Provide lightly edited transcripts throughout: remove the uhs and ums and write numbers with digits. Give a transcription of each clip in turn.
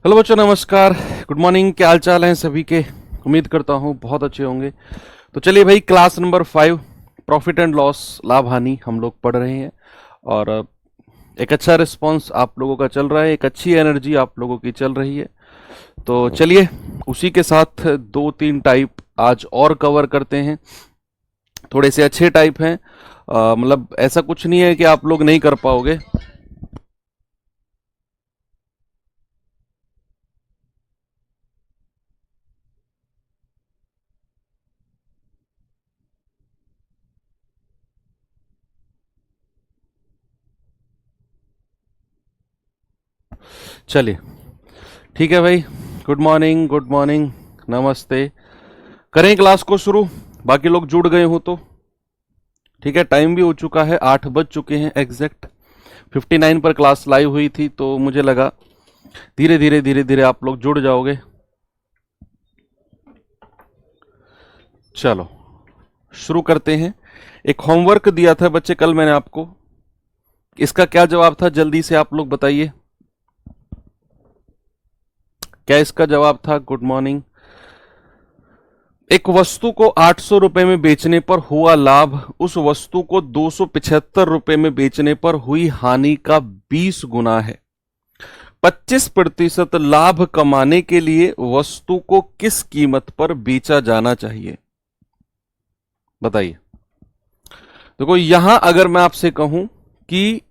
Hello बच्चों, नमस्कार, good morning. क्या हाल चाल हैं सभी के? उम्मीद करता हूँ बहुत अच्छे होंगे। तो चलिए भाई, class number 5 profit and loss, लाभ हानि हम लोग पढ़ रहे हैं। और एक अच्छा रिस्पांस आप लोगों का चल रहा है, एक अच्छी एनर्जी आप लोगों की चल रही है। तो चलिए उसी के साथ 2-3 टाइप आज और कवर करते हैं। थोड़े से अच्छे टाइप हैं, मतलब ऐसा कुछ नहीं है कि आप लोग नहीं कर पाओगे। चलिए ठीक है भाई, गुड मॉर्निंग, गुड मॉर्निंग, नमस्ते। करें क्लास को शुरू, बाकी लोग जुड़ गए हो तो ठीक है। टाइम भी हो चुका है, 8 बज चुके हैं एग्जैक्ट। 59 पर क्लास लाइव हुई थी, तो मुझे लगा धीरे धीरे आप लोग जुड़ जाओगे। चलो शुरू करते हैं। एक होमवर्क दिया था बच्चे कल मैंने आपको, इसका क्या जवाब था जल्दी से आप लोग बताइए। क्या इसका जवाब था? Good morning. एक वस्तु को 800 रुपए में बेचने पर हुआ लाभ उस वस्तु को 275 रुपए में बेचने पर हुई हानि का 20 गुना है। 25% लाभ कमाने के लिए वस्तु को किस कीमत पर बेचा जाना चाहिए? बताइए। देखो यहां अगर मैं आपसे कहूं कि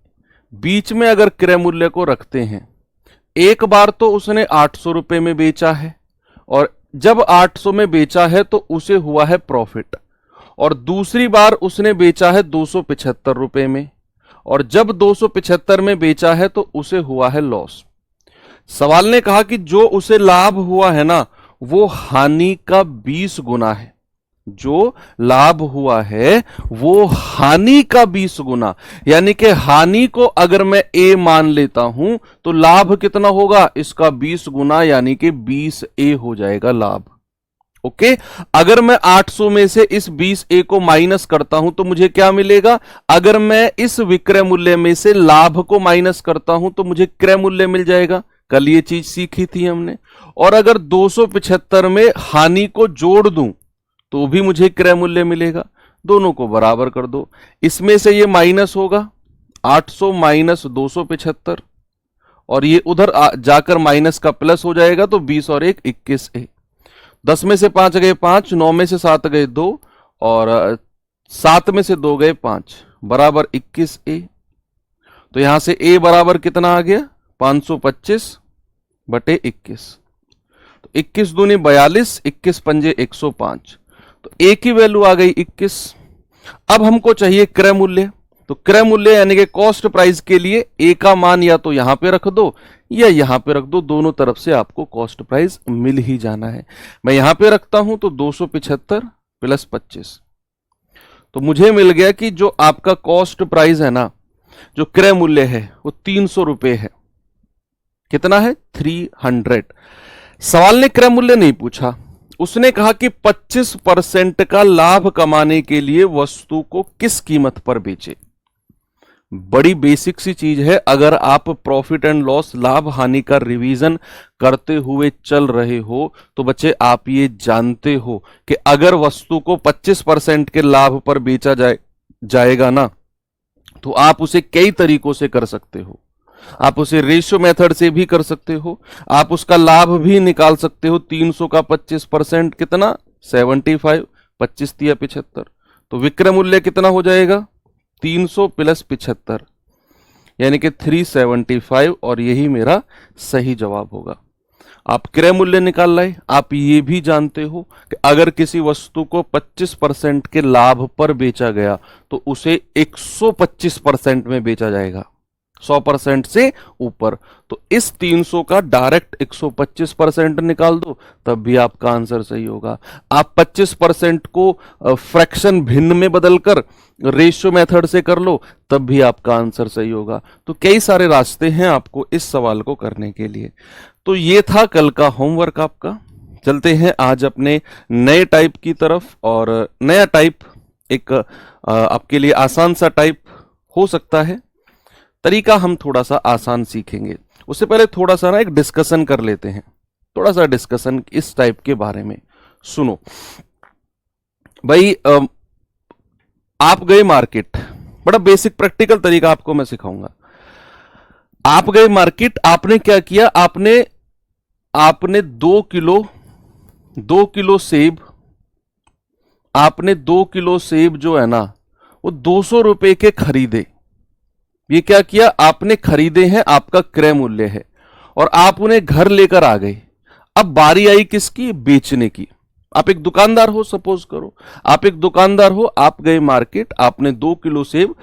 बीच में अगर क्रय मूल्य को रखते हैं, एक बार तो उसने 800 रुपए में बेचा है, और जब 800 में बेचा है तो उसे हुआ है प्रॉफिट, और दूसरी बार उसने बेचा है 275 रुपए में, और जब 275 में बेचा है तो उसे हुआ है लॉस। सवाल ने कहा कि जो उसे लाभ हुआ है ना, वो हानि का 20 गुना है। जो लाभ हुआ है वो हानि का 20 गुना, यानी कि हानि को अगर मैं ए मान लेता हूं तो लाभ कितना होगा? इसका 20 गुना, यानी कि 20 ए हो जाएगा लाभ। ओके। अगर मैं 800 में से इस 20 ए को माइनस करता हूं तो मुझे क्या मिलेगा? अगर मैं इस विक्रय मूल्य में से लाभ को माइनस करता हूं तो मुझे क्रय मूल्य मिल जाएगा। कल ये चीज सीखी थी हमने। और अगर 275 में हानि को जोड़ दूं तो भी मुझे क्रय मूल्य मिलेगा। दोनों को बराबर कर दो, इसमें से ये माइनस होगा, 800 माइनस 275, और ये उधर जाकर माइनस का प्लस हो जाएगा, तो 20 और 1 21 ए। 10 में से 5 गए 5, 9 में से 7 गए 2, और 7 में से 2 गए 5, बराबर 21 ए। तो यहां से ए बराबर कितना आ गया? 525 बटे 21। तो 21 दूनी 42, 21 पंजे 105, तो ए की वैल्यू आ गई 21। अब हमको चाहिए क्रय मूल्य। तो क्रय मूल्य यानी कि कॉस्ट प्राइस के लिए ए का मान या तो यहां पे रख दो या यहां पे रख दो, दोनों तरफ से आपको कॉस्ट प्राइस मिल ही जाना है। मैं यहां पे रखता हूं तो 275 प्लस 25, तो मुझे मिल गया कि जो आपका कॉस्ट प्राइस है ना, जो क्रय मूल्य है वो 300 रुपए है। कितना है? 300। सवाल ने क्रय मूल्य नहीं पूछा, उसने कहा कि 25% का लाभ कमाने के लिए वस्तु को किस कीमत पर बेचे। बड़ी बेसिक सी चीज है। अगर आप प्रॉफिट एंड लॉस, लाभ हानि का रिवीजन करते हुए चल रहे हो तो बच्चे आप ये जानते हो कि अगर वस्तु को 25% के लाभ पर बेचा जाएगा ना, तो आप उसे कई तरीकों से कर सकते हो। आप उसे रेशियो मेथड से भी कर सकते हो, आप उसका लाभ भी निकाल सकते हो। 300 का 25% कितना? 75, 25 तिया 75, तो विक्रय मूल्य कितना हो जाएगा? 300 प्लस 75, यानी कि 375, और यही मेरा सही जवाब होगा। आप क्रय मूल्य निकाल लाए। आप ये भी जानते हो कि अगर किसी वस्तु को 25% के लाभ पर बेचा गया तो उसे 125% में बेचा जाएगा, 100% से ऊपर। तो इस 300 का डायरेक्ट 125% निकाल दो, तब भी आपका आंसर सही होगा। आप 25% को फ्रैक्शन भिन्न में बदलकर रेशियो मेथड से कर लो, तब भी आपका आंसर सही होगा। तो कई सारे रास्ते हैं आपको इस सवाल को करने के लिए। तो ये था कल का होमवर्क आपका। चलते हैं आज अपने नए टाइप की तरफ। और नया टाइप एक आपके लिए आसान सा टाइप हो सकता है। तरीका हम थोड़ा सा आसान सीखेंगे, उससे पहले थोड़ा सा ना एक डिस्कशन कर लेते हैं, थोड़ा सा डिस्कशन इस टाइप के बारे में। सुनो भाई, आप गए मार्केट, बड़ा बेसिक प्रैक्टिकल तरीका आपको मैं सिखाऊंगा। आप गए मार्केट, आपने क्या किया, आपने आपने 2 किलो सेब, आपने 2 किलो सेब जो है ना वो 200 रुपए के खरीदे। ये क्या किया, आपने खरीदे हैं, आपका क्रय मूल्य है, और आप उन्हें घर लेकर आ गए। अब बारी आई किसकी, बेचने की। आप एक दुकानदार हो, सपोज करो आप एक दुकानदार हो, आप गए मार्केट, आपने 2 किलो सेब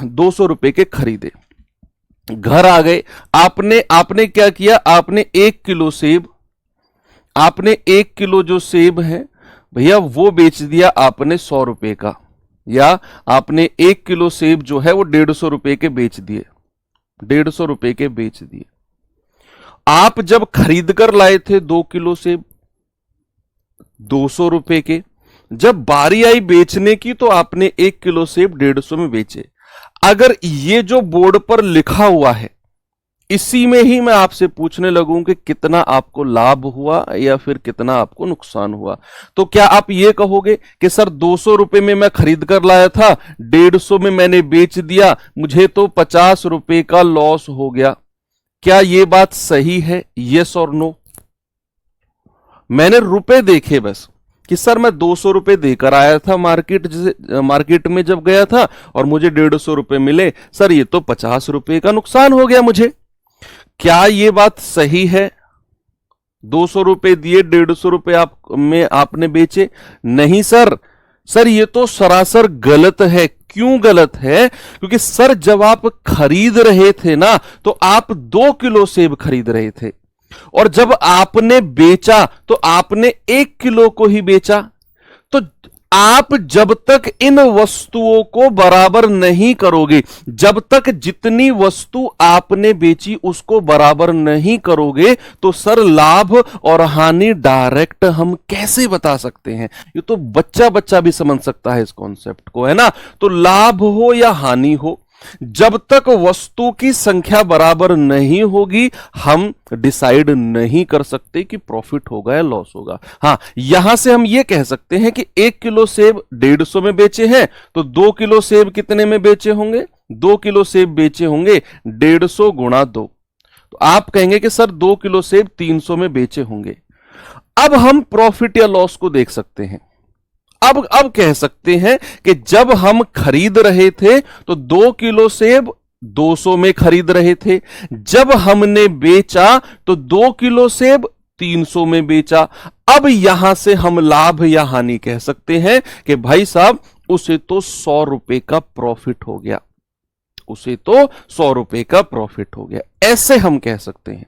200 रुपए के खरीदे, घर आ गए। आपने आपने क्या किया, आपने 1 किलो सेब, आपने 1 किलो जो सेब है भैया वो बेच दिया आपने 100 रुपए का, या आपने 1 किलो सेब जो है वो 150 रुपए के बेच दिए, 150 रुपए के बेच दिए। आप जब खरीद कर लाए थे 2 किलो सेब 200 रुपए के, जब बारी आई बेचने की तो आपने 1 किलो सेब 150 में बेचे। अगर ये जो बोर्ड पर लिखा हुआ है इसी में ही मैं आपसे पूछने लगूं कि कितना आपको लाभ हुआ या फिर कितना आपको नुकसान हुआ, तो क्या आप ये कहोगे कि सर 200 रुपए में मैं खरीद कर लाया था, 150 में मैंने बेच दिया, मुझे तो 50 रुपए का लॉस हो गया? क्या ये बात सही है? यस और नो? मैंने रुपए देखे बस कि सर मैं 200 रुपए देकर आया था मार्केट में जब गया था और मुझे 150 रुपए मिले, सर ये तो 50 रुपए का नुकसान हो गया मुझे। क्या ये बात सही है? 200 रुपए दिए, 150 रुपए में आपने बेचे? नहीं सर, सर ये तो सरासर गलत है। क्यों गलत है? क्योंकि सर जब आप खरीद रहे थे ना तो आप 2 किलो सेब खरीद रहे थे, और जब आपने बेचा तो आपने 1 किलो को ही बेचा। तो आप जब तक इन वस्तुओं को बराबर नहीं करोगे, जब तक जितनी वस्तु आपने बेची उसको बराबर नहीं करोगे, तो सर लाभ और हानि डायरेक्ट हम कैसे बता सकते हैं? ये तो बच्चा बच्चा भी समझ सकता है इस कॉन्सेप्ट को, है ना? तो लाभ हो या हानि हो, जब तक वस्तु की संख्या बराबर नहीं होगी हम डिसाइड नहीं कर सकते कि प्रॉफिट होगा या लॉस होगा। हां, यहां से हम यह कह सकते हैं कि 1 किलो सेब 150 में बेचे हैं, तो 2 किलो सेब कितने में बेचे होंगे? 2 किलो सेब बेचे होंगे 150 गुणा 2, तो आप कहेंगे कि सर 2 किलो सेब 300 में बेचे होंगे। अब हम प्रॉफिट या लॉस को देख सकते हैं। अब कह सकते हैं कि जब हम खरीद रहे थे तो 2 किलो सेब 200 में खरीद रहे थे, जब हमने बेचा तो 2 किलो सेब 300 में बेचा। अब यहां से हम लाभ या हानि कह सकते हैं कि भाई साहब उसे तो 100 रुपए का प्रॉफिट हो गया, उसे तो 100 रुपए का प्रॉफिट हो गया, ऐसे हम कह सकते हैं।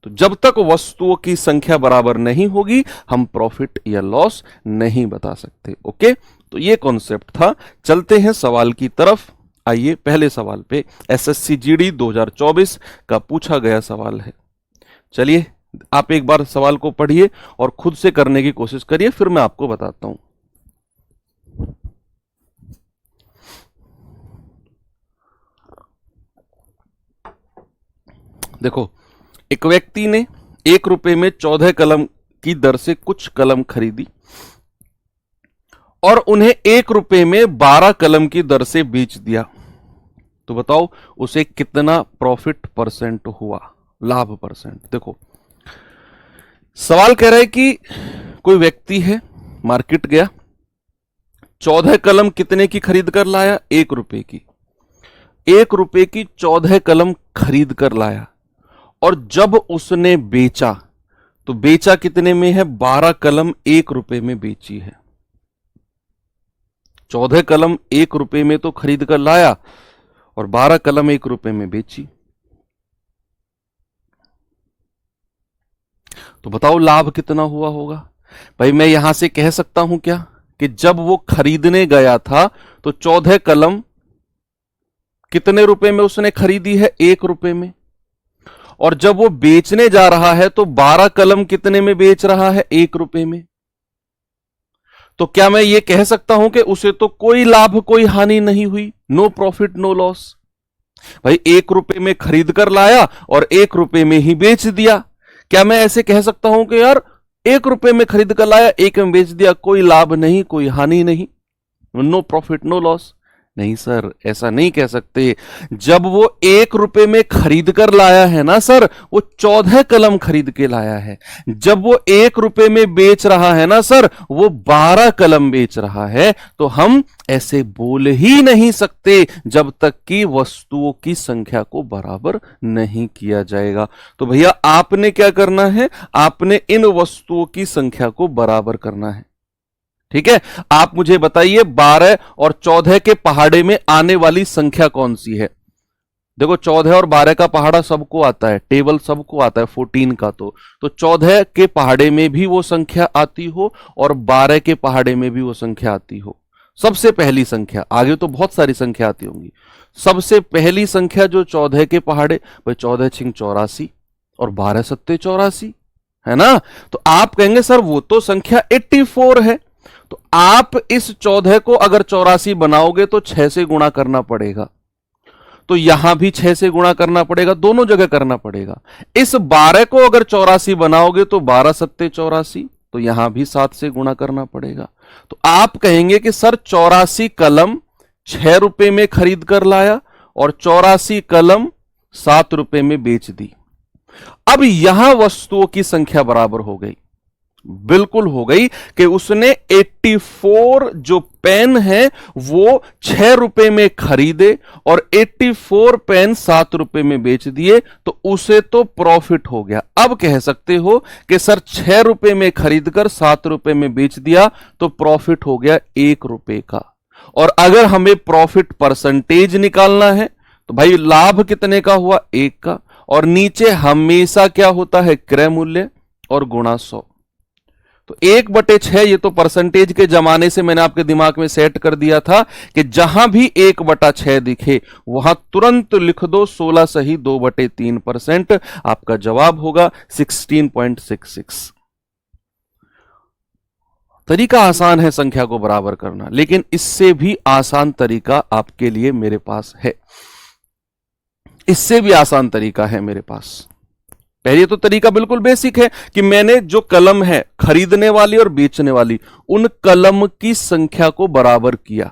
तो जब तक वस्तुओं की संख्या बराबर नहीं होगी हम प्रॉफिट या लॉस नहीं बता सकते। ओके, तो ये कॉन्सेप्ट था। चलते हैं सवाल की तरफ। आइए पहले सवाल पे, एसएससी जीडी 2024 का पूछा गया सवाल है। चलिए आप एक बार सवाल को पढ़िए और खुद से करने की कोशिश करिए, फिर मैं आपको बताता हूं। देखो, एक व्यक्ति ने 1 रुपए में 14 कलम की दर से कुछ कलम खरीदी और उन्हें 1 रुपए में 12 कलम की दर से बेच दिया। तो बताओ उसे कितना प्रॉफिट परसेंट हुआ, लाभ परसेंट? देखो सवाल कह रहा है कि कोई व्यक्ति है, मार्केट गया, 14 कलम कितने की खरीद कर लाया? 1 रुपए की। 1 रुपए की 14 कलम खरीद कर लाया, और जब उसने बेचा तो बेचा कितने में है? 12 कलम 1 रुपए में बेची है। 14 कलम 1 रुपए में तो खरीद कर लाया और 12 कलम 1 रुपए में बेची। तो बताओ लाभ कितना हुआ होगा? भाई मैं यहां से कह सकता हूं क्या कि जब वो खरीदने गया था तो 14 कलम कितने रुपए में उसने खरीदी है? 1 रुपए में। और जब वो बेचने जा रहा है तो 12 कलम कितने में बेच रहा है? 1 रुपए में। तो क्या मैं ये कह सकता हूं कि उसे तो कोई लाभ कोई हानि नहीं हुई? No profit no loss. भाई 1 रुपए में खरीद कर लाया और 1 रुपए में ही बेच दिया। क्या मैं ऐसे कह सकता हूं कि यार 1 रुपए में खरीद कर लाया, 1 में बेच दिया, कोई लाभ नहीं, कोई हानि नहीं, नो प्रॉफिट नो लॉस? नहीं सर, ऐसा नहीं कह सकते। जब वो 1 रुपए में खरीद कर लाया है ना सर, वो 14 कलम खरीद के लाया है। जब वो 1 रुपए में बेच रहा है ना सर, वो 12 कलम बेच रहा है। तो हम ऐसे बोल ही नहीं सकते जब तक कि वस्तुओं की संख्या को बराबर नहीं किया जाएगा। तो भैया आपने क्या करना है, आपने इन वस्तुओं की संख्या को बराबर करना है। ठीक है, आप मुझे बताइए 12 और 14 के पहाड़े में आने वाली संख्या कौन सी है? देखो 14 और 12 का पहाड़ा सबको आता है, टेबल सबको आता है 14 का। तो 14 के पहाड़े में भी वो संख्या आती हो और 12 के पहाड़े में भी वो संख्या आती हो। सबसे पहली संख्या, आगे तो बहुत सारी संख्या आती होंगी, सबसे पहली संख्या जो 14 के पहाड़े, भाई 14 छिंग 84 और 12 सत्ते 84, है ना? तो आप कहेंगे सर वो तो संख्या 84 है। तो आप इस 14 को अगर 84 बनाओगे तो 6 से गुणा करना पड़ेगा, तो यहां भी 6 से गुणा करना पड़ेगा, दोनों जगह करना पड़ेगा। इस 12 को अगर 84 बनाओगे तो 12 सत्ते 84, तो यहां भी 7 से गुणा करना पड़ेगा। तो आप कहेंगे कि सर 84 कलम 6 रुपए में खरीद कर लाया और 84 कलम 7 रुपए में बेच दी। अब यहां वस्तुओं की संख्या बराबर हो गई, बिल्कुल हो गई, कि उसने 84 जो पेन है वो 6 रुपए में खरीदे और 84 पेन 7 रुपए में बेच दिए, तो उसे तो प्रॉफिट हो गया। अब कह सकते हो कि सर 6 रुपए में खरीदकर 7 रुपए में बेच दिया तो प्रॉफिट हो गया 1 रुपए का। और अगर हमें प्रॉफिट परसेंटेज निकालना है तो भाई लाभ कितने का हुआ? 1 का, और नीचे हमेशा क्या होता है? क्रय मूल्य और गुणा 100। तो 1/6 ये तो परसेंटेज के जमाने से मैंने आपके दिमाग में सेट कर दिया था कि जहां भी 1/6 दिखे वहां तुरंत लिख दो 16 सही 2/3%। आपका जवाब होगा 16.66। तरीका आसान है संख्या को बराबर करना, लेकिन इससे भी आसान तरीका आपके लिए मेरे पास है। इससे भी आसान तरीका है मेरे पास। पहले तो तरीका बिल्कुल बेसिक है कि मैंने जो कलम है खरीदने वाली और बेचने वाली, उन कलम की संख्या को बराबर किया।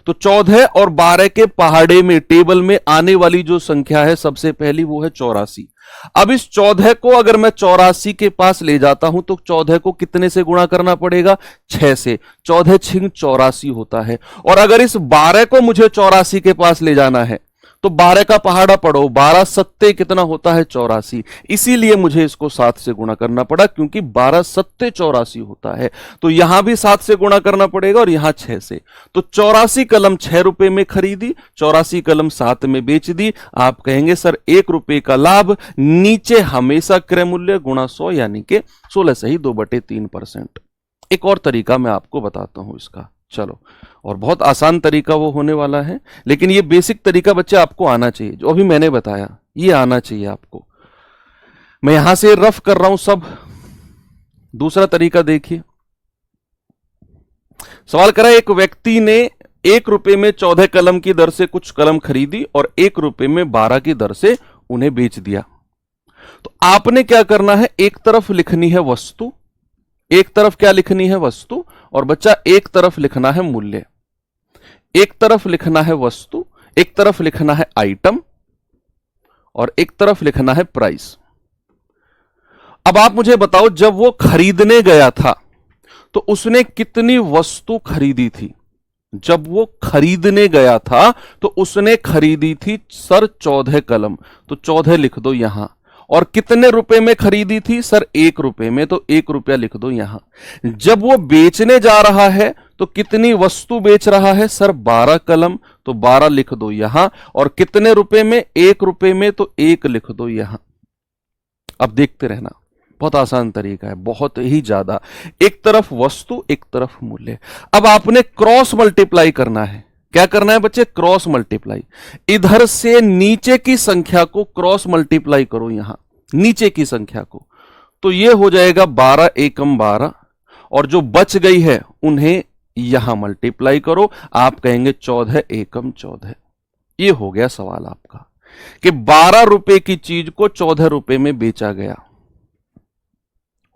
तो 14 और 12 के पहाड़े में टेबल में आने वाली जो संख्या है सबसे पहली वो है 84। अब इस 14 को अगर मैं 84 के पास ले जाता हूं तो 14 को कितने से गुणा करना पड़ेगा? 6 से। 14 छिंग 84 होता है। और अगर इस 12 को मुझे 84 के पास ले जाना है तो 12 का पहाड़ा पढ़ो, 12 सत्ते कितना होता है? 84। इसीलिए मुझे इसको 7 से गुणा करना पड़ा, क्योंकि 12 सत्ते 84 होता है। तो यहां भी 7 से गुणा करना पड़ेगा और यहां 6 से। तो 84 कलम 6 रुपए में खरीदी, 84 कलम 7 में बेच दी। आप कहेंगे सर 1 रुपए का लाभ, नीचे हमेशा क्रय मूल्य गुणा 100 यानी कि 16 सही 2/3%। एक और तरीका मैं आपको बताता हूं इसका, चलो, और बहुत आसान तरीका वो होने वाला है, लेकिन ये बेसिक तरीका बच्चे आपको आना चाहिए, जो अभी मैंने बताया ये आना चाहिए आपको। मैं यहां से रफ कर रहा हूं सब। दूसरा तरीका देखिए, सवाल करा एक व्यक्ति ने 1 रुपए में 14 कलम की दर से कुछ कलम खरीदी और 1 रुपए में 12 की दर से उन्हें बेच दिया। तो आपने क्या करना है, एक तरफ लिखनी है वस्तु, एक तरफ क्या लिखनी है? वस्तु, और बच्चा एक तरफ लिखना है मूल्य। एक तरफ लिखना है वस्तु, एक तरफ लिखना है आइटम, और एक तरफ लिखना है प्राइस। अब आप मुझे बताओ, जब वो खरीदने गया था तो उसने कितनी वस्तु खरीदी थी? जब वो खरीदने गया था तो उसने खरीदी थी सर 14 कलम, तो 14 लिख दो यहां। और कितने रुपए में खरीदी थी? सर 1 रुपए में, तो 1 रुपया लिख दो यहां। जब वो बेचने जा रहा है तो कितनी वस्तु बेच रहा है? सर 12 कलम, तो 12 लिख दो यहां। और कितने रुपए में? 1 रुपए में, तो 1 लिख दो यहां। अब देखते रहना, बहुत आसान तरीका है, बहुत ही ज्यादा। एक तरफ वस्तु, एक तरफ मूल्य। अब आपने क्रॉस मल्टीप्लाई करना है। क्या करना है बच्चे? Cross multiply. इधर से नीचे की संख्या को क्रॉस मल्टीप्लाई करो, यहां नीचे की संख्या को, तो ये हो जाएगा 12 एकम 12, और जो बच गई है उन्हें यहां मल्टीप्लाई करो। आप कहेंगे 14 एकम 14। ये हो गया सवाल आपका कि 12 रुपए की चीज को 14 रुपए में बेचा गया।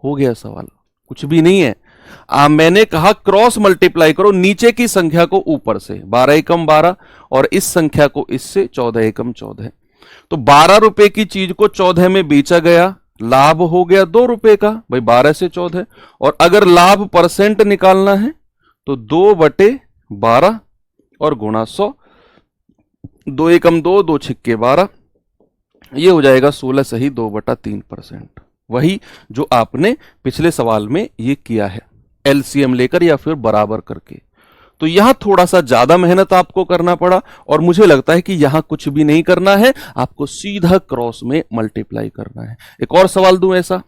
हो गया सवाल, कुछ भी नहीं है। मैंने कहा क्रॉस मल्टीप्लाई करो नीचे की संख्या को ऊपर से, 12 एकम 12 और इस संख्या को इससे 14 एकम 14। तो 12 रुपए की चीज को 14 में बेचा गया, लाभ हो गया 2 रुपए का, भाई 12 से 14। और अगर लाभ परसेंट निकालना है तो 2/12 और गुणा 100, 2 एकम 2, 2 छिक्के 12, ये हो जाएगा 16 सही 2/3%। वही जो आपने पिछले सवाल में ये किया है, एलसीएम लेकर या फिर बराबर करके। तो यहां थोड़ा सा ज्यादा मेहनत आपको करना पड़ा, और मुझे लगता है कि यहां कुछ भी नहीं करना है, आपको सीधा क्रॉस में मल्टीप्लाई करना है। एक और सवाल दूं ऐसा?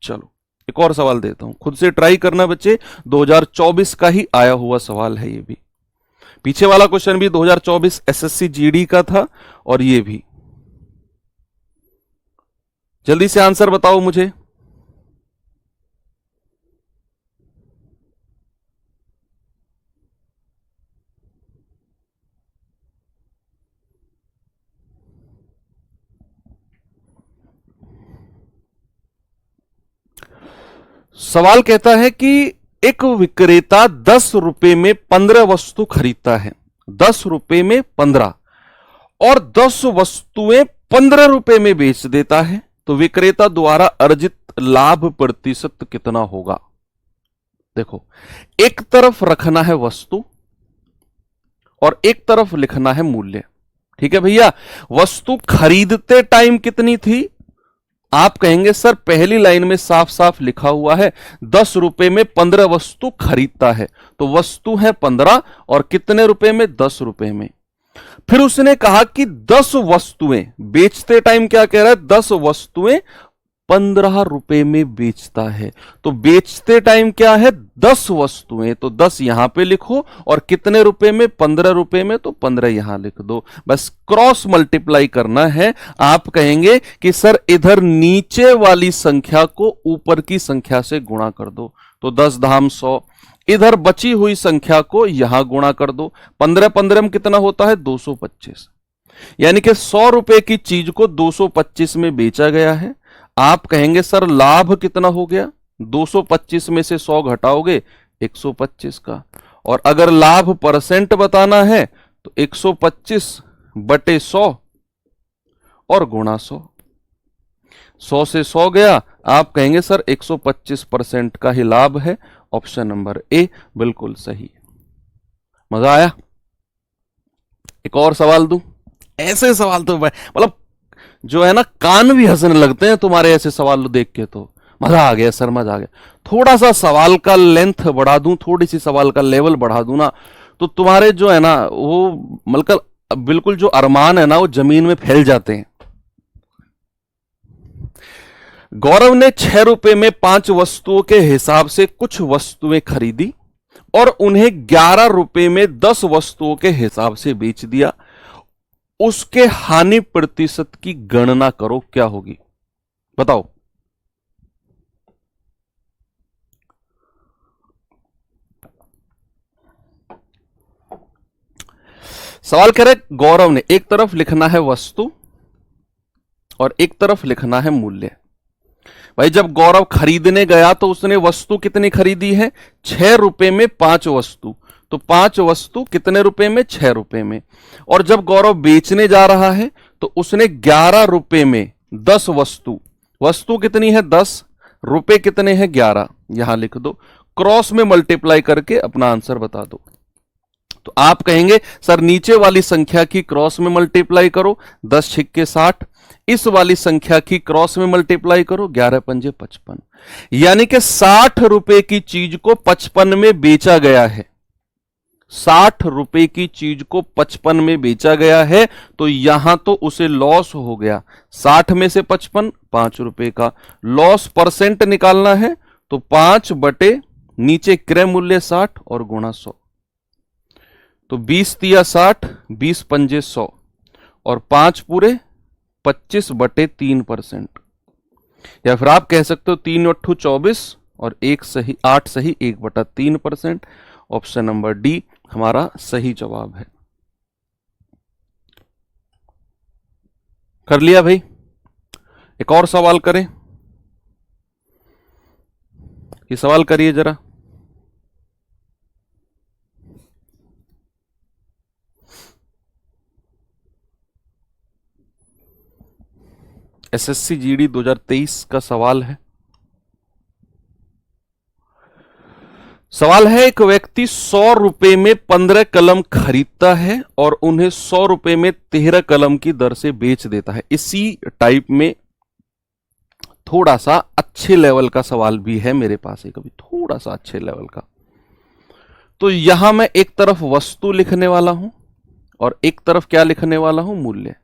चलो एक और सवाल देता हूं, खुद से ट्राई करना बच्चे। 2024 का ही आया हुआ सवाल है ये भी। पीछे वाला क्वेश्चन भी 2024 एसएससी जीडी का था, और ये भी। जल्दी से आंसर बताओ मुझे। सवाल कहता है कि एक विक्रेता 10 रुपए में 15 वस्तु खरीदता है, 10 रुपए में 15, और 10 वस्तुएं 15 रुपए में बेच देता है, तो विक्रेता द्वारा अर्जित लाभ प्रतिशत कितना होगा? देखो, एक तरफ रखना है वस्तु और एक तरफ लिखना है मूल्य। ठीक है भैया, वस्तु खरीदते टाइम कितनी थी? आप कहेंगे सर पहली लाइन में साफ साफ लिखा हुआ है 10 रुपए में 15 वस्तु खरीदता है, तो वस्तु है 15 और कितने रुपए में? 10 रुपए में। फिर उसने कहा कि 10 वस्तुएं, बेचते टाइम क्या कह रहा है? 10 वस्तुएं 15 रुपए में बेचता है, तो बेचते टाइम क्या है? 10 वस्तुएं, तो 10 यहां पे लिखो, और कितने रुपए में? 15 रुपए में, तो 15 यहां लिख दो। बस क्रॉस मल्टीप्लाई करना है। आप कहेंगे कि सर इधर नीचे वाली संख्या को ऊपर की संख्या से गुणा कर दो, तो 10 धाम 100, इधर बची हुई संख्या को यहां गुणा कर दो। 15 15 में कितना होता है? 225। यानी कि 100 रुपए की चीज को 225 में बेचा गया है। आप कहेंगे सर लाभ कितना हो गया? 225 में से 100 घटाओगे 125 का, और अगर लाभ परसेंट बताना है तो 125/100 और गुणा 100। 100 से 100 गया, आप कहेंगे सर 125% का ही लाभ है। ऑप्शन नंबर ए बिल्कुल सही। मजा आया? एक और सवाल दूं? ऐसे सवाल तो मतलब जो है ना, कान भी हंसने लगते हैं तुम्हारे ऐसे सवाल देख के। तो मजा आ गया सर, मजा आ गया। थोड़ा सा सवाल का लेंथ बढ़ा दूं, थोड़ी सी सवाल का लेवल बढ़ा दूं ना, तो तुम्हारे जो है ना वो मतलब बिल्कुल जो अरमान है ना वो जमीन में फैल जाते हैं। गौरव ने 6 रुपए में 5 वस्तुओं के हिसाब से कुछ वस्तुएं खरीदी और उन्हें 11 रुपए में 10 वस्तुओं के हिसाब से बेच दिया। उसके हानि प्रतिशत की गणना करो, क्या होगी? बताओ। सवाल कह रहे गौरव ने, एक तरफ लिखना है वस्तु और एक तरफ लिखना है मूल्य। भाई जब गौरव खरीदने गया तो उसने वस्तु कितनी खरीदी है? 6 रुपए में 5 वस्तु, तो 5 वस्तु कितने रुपए में? 6 रुपए में। और जब गौरव बेचने जा रहा है तो उसने 11 रुपए में 10 वस्तु, वस्तु कितनी है? 10, रुपए कितने हैं? 11, यहां लिख दो। क्रॉस में मल्टीप्लाई करके अपना आंसर बता दो। तो आप कहेंगे सर नीचे वाली संख्या की क्रॉस में मल्टीप्लाई करो, 10 छिक्के 60, इस वाली संख्या की क्रॉस में मल्टीप्लाई करो, 11 पंजे 55। यानी कि 60 रुपए की चीज को 55 में बेचा गया है। 60 रुपए की चीज को 55 में बेचा गया है, तो यहां तो उसे लॉस हो गया। 60 में से 55, 5 रुपए का लॉस। परसेंट निकालना है तो 5 बटे नीचे क्रय मूल्य 60 और गुणा 100, तो 20 तिया 60, 20 पंजे 100 और 5 पूरे 25/3%। या फिर आप कह सकते हो 3 अट्ठू 24 और 1 सही 8 सही 1/3%। ऑप्शन नंबर डी हमारा सही जवाब है। कर लिया भाई? एक और सवाल करें? ये सवाल करिए जरा। एसएससी जीडी 2023 का सवाल है। सवाल है, एक व्यक्ति 100 रुपए में 15 कलम खरीदता है और उन्हें 100 रुपए में 13 कलम की दर से बेच देता है। इसी टाइप में थोड़ा सा अच्छे लेवल का सवाल भी है मेरे पास, एक अभी थोड़ा सा अच्छे लेवल का। तो यहां मैं एक तरफ वस्तु लिखने वाला हूं और एक तरफ क्या लिखने वाला हूं? मूल्य।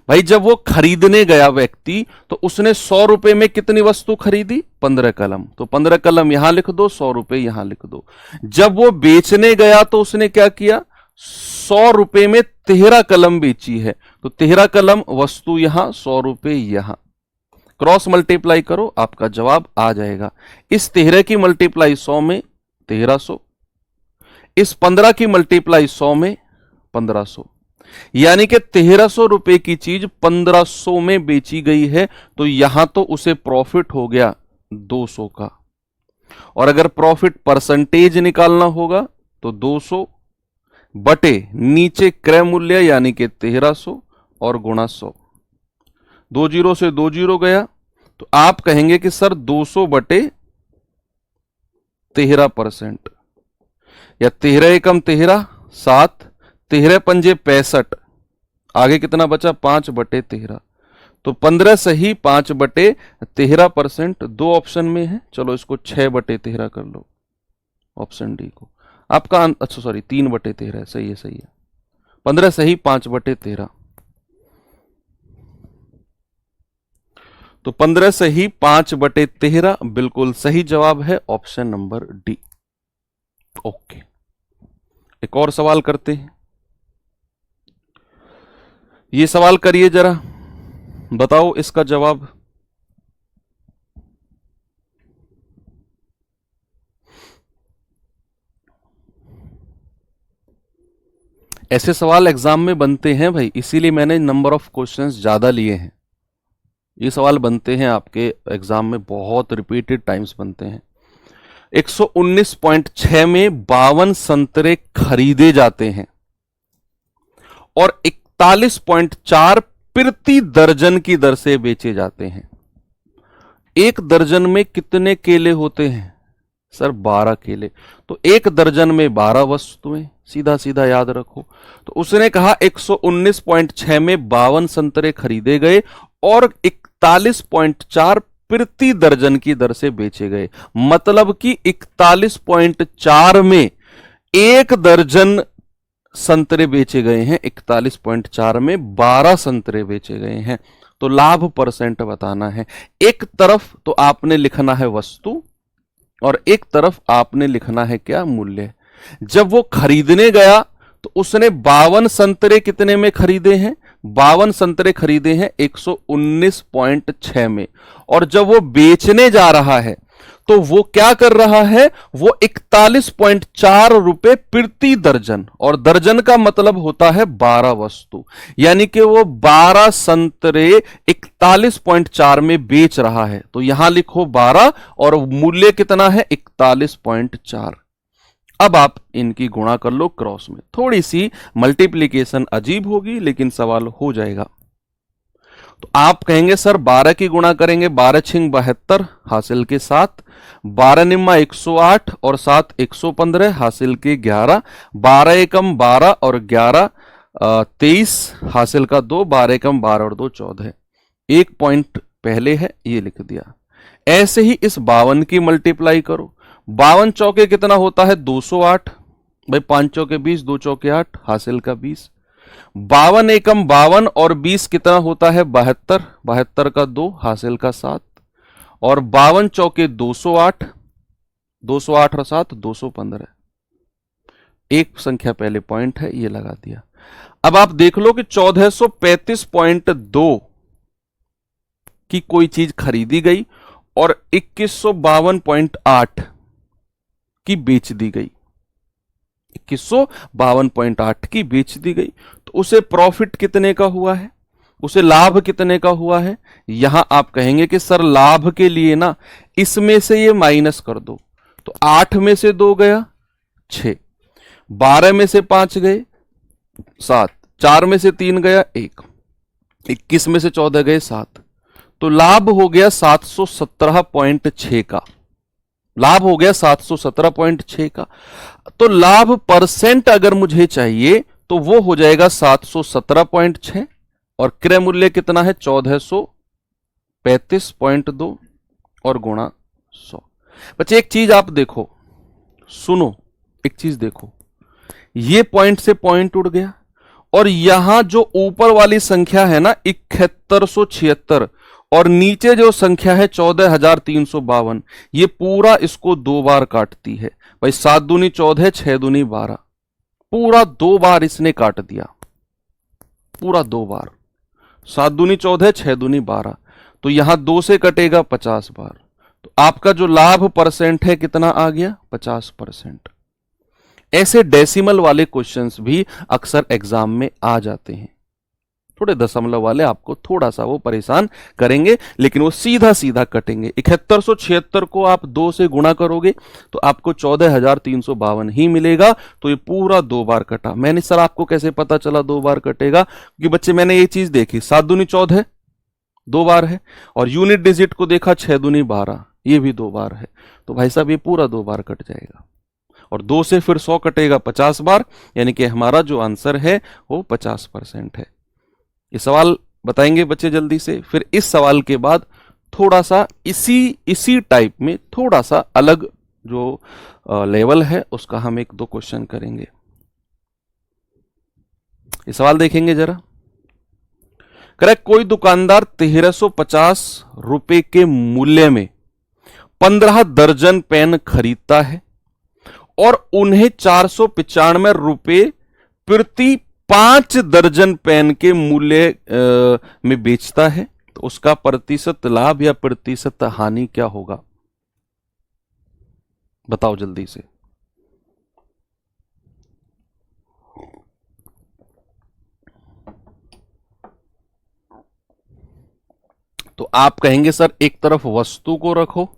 भाई जब वो खरीदने गया व्यक्ति तो उसने 100 रुपए में कितनी वस्तु खरीदी? 15 कलम। तो 15 कलम यहां लिख दो, 100 रुपए यहां लिख दो। जब वो बेचने गया तो उसने क्या किया? 100 रुपए में 13 कलम बेची है, तो 13 कलम वस्तु यहां, 100 रुपए यहां। क्रॉस मल्टीप्लाई करो, आपका जवाब आ जाएगा। इस 13 की मल्टीप्लाई 100 में 1300, इस 15 की मल्टीप्लाई 100 में 1500, यानी कि 1300 रुपए की चीज 1500 में बेची गई है। तो यहां तो उसे प्रॉफिट हो गया 200 का। और अगर प्रॉफिट परसेंटेज निकालना होगा तो 200 बटे नीचे क्रय मूल्य यानी कि 1300 और गुणा 100। 2 जीरो से 2 जीरो गया, तो आप कहेंगे कि सर 200 बटे 13%, या 13 एकम 13 7, 13 पंजे 65, आगे कितना बचा? 5 बटे 13। तो 15 सही 5 बटे 13%। दो ऑप्शन में है, चलो इसको 6 बटे 13 कर लो, ऑप्शन डी को। आपका अच्छा सॉरी 3 बटे 13 सही है, सही है। 15 सही 5 बटे 13, तो 15 सही 5 बटे 13 बिल्कुल सही जवाब है, ऑप्शन नंबर डी। ओके, एक और सवाल करते हैं। ये सवाल करिए जरा, बताओ इसका जवाब। ऐसे सवाल एग्जाम में बनते हैं भाई, इसीलिए मैंने नंबर ऑफ क्वेश्चंस ज्यादा लिए हैं। ये सवाल बनते हैं आपके एग्जाम में, बहुत रिपीटेड टाइम्स बनते हैं। 119.6 में 52 संतरे खरीदे जाते हैं और 41.4 प्रति दर्जन की दर से बेचे जाते हैं। एक दर्जन में कितने केले होते हैं? सर 12 केले। तो एक दर्जन में 12 वस्तुएं, सीधा सीधा याद रखो। तो उसने कहा 119.6 में 52 संतरे खरीदे गए और 41.4 प्रति दर्जन की दर से बेचे गए। मतलब कि 41.4 में एक दर्जन संतरे बेचे गए हैं, 41.4 में 12 संतरे बेचे गए हैं। तो लाभ परसेंट बताना है। एक तरफ तो आपने लिखना है वस्तु और एक तरफ आपने लिखना है क्या? मूल्य। जब वो खरीदने गया तो उसने 52 संतरे कितने में खरीदे हैं? 52 संतरे खरीदे हैं 119.6 में। और जब वो बेचने जा रहा है तो वो क्या कर रहा है? वो 41.4 रुपए प्रति दर्जन, और दर्जन का मतलब होता है 12 वस्तु, यानी कि वो 12 संतरे 41.4 में बेच रहा है। तो यहां लिखो 12 और मूल्य कितना है? 41.4। अब आप इनकी गुणा कर लो क्रॉस में। थोड़ी सी मल्टीप्लीकेशन अजीब होगी लेकिन सवाल हो जाएगा। तो आप कहेंगे सर 12 की गुणा करेंगे, 12 छिंग 72 हासिल के 7, 12 निम्मा 108 और 7 115 हासिल के 11, 12 एकम 12 और 11 23 हासिल का 2, 12 एकम 12 और 2 14। एक पॉइंट पहले है ये लिख दिया। ऐसे ही इस 52 की मल्टीप्लाई करो। 52 चौके कितना होता है? 208। भाई 5 चौके 20, 2 चौके 8 हासिल का 20। 52 एकम 52 और 20 कितना होता है? 72। 72 का 2 हासिल का 7 और 52 चौके 208, 208 और 7 215। एक संख्या पहले पॉइंट है ये लगा दिया। अब आप देख लो कि 1435.2 की कोई चीज खरीदी गई और 2152.8 की बेच दी गई, 2152.8 की बेच दी गई। तो उसे प्रॉफिट कितने का हुआ है? उसे लाभ कितने का हुआ है। यहां आप कहेंगे कि सर लाभ के लिए ना इसमें से ये माइनस कर दो, तो 8 में से 2 गया 6, 12 में से 5 गए 7, 4 में से 3 गया 1, 21 में से 14 गए 7, तो लाभ हो गया 717.6 का। लाभ हो गया 717.6 का। तो लाभ परसेंट अगर मुझे चाहिए तो वो हो जाएगा 717.6 और क्रय मूल्य कितना है 1435.2 और गुणा 100। बच्चे एक चीज आप देखो, सुनो, एक चीज देखो, ये पॉइंट से पॉइंट उड़ गया और यहां जो ऊपर वाली संख्या है ना 7176 और नीचे जो संख्या है 14352, ये पूरा इसको 2 बार काटती है। भाई 7 दूनी 14, 6 दूनी 12, पूरा 2 बार इसने काट दिया, पूरा 2 बार। 7 दूनी 14, 6 दूनी 12, तो यहां 2 से कटेगा 50 बार। तो आपका जो लाभ परसेंट है कितना आ गया 50%। ऐसे डेसिमल वाले क्वेश्चंस भी अक्सर एग्जाम में आ जाते हैं। थोड़े दशमलव वाले आपको थोड़ा सा वो परेशान करेंगे, लेकिन वो सीधा सीधा कटेंगे। 7176 को आप 2 से गुणा करोगे तो आपको 14352 ही मिलेगा। तो ये पूरा 2 बार कटा। मैंने सर आपको कैसे पता चला 2 बार कटेगा, क्योंकि बच्चे मैंने ये चीज देखी, 7 दूनी 14 2 बार है और यूनिट डिजिट को देखा 6 दूनी 12, ये भी 2 बार है। तो भाई साहब ये पूरा 2 बार कट जाएगा और 2 से फिर 100 कटेगा 50 बार, यानी कि हमारा जो आंसर है वो 50% है। ये सवाल बताएंगे बच्चे जल्दी से। फिर इस सवाल के बाद थोड़ा सा इसी टाइप में थोड़ा सा अलग जो लेवल है उसका हम 1-2 क्वेश्चन करेंगे। ये सवाल देखेंगे जरा। करेक्ट, कोई दुकानदार 1350 रुपए के मूल्य में 15 दर्जन पेन खरीदता है और उन्हें 495 रुपए प्रति 5 दर्जन पेन के मूल्य में बेचता है, तो उसका प्रतिशत लाभ या प्रतिशत हानि क्या होगा, बताओ जल्दी से। तो आप कहेंगे सर एक तरफ वस्तु को रखो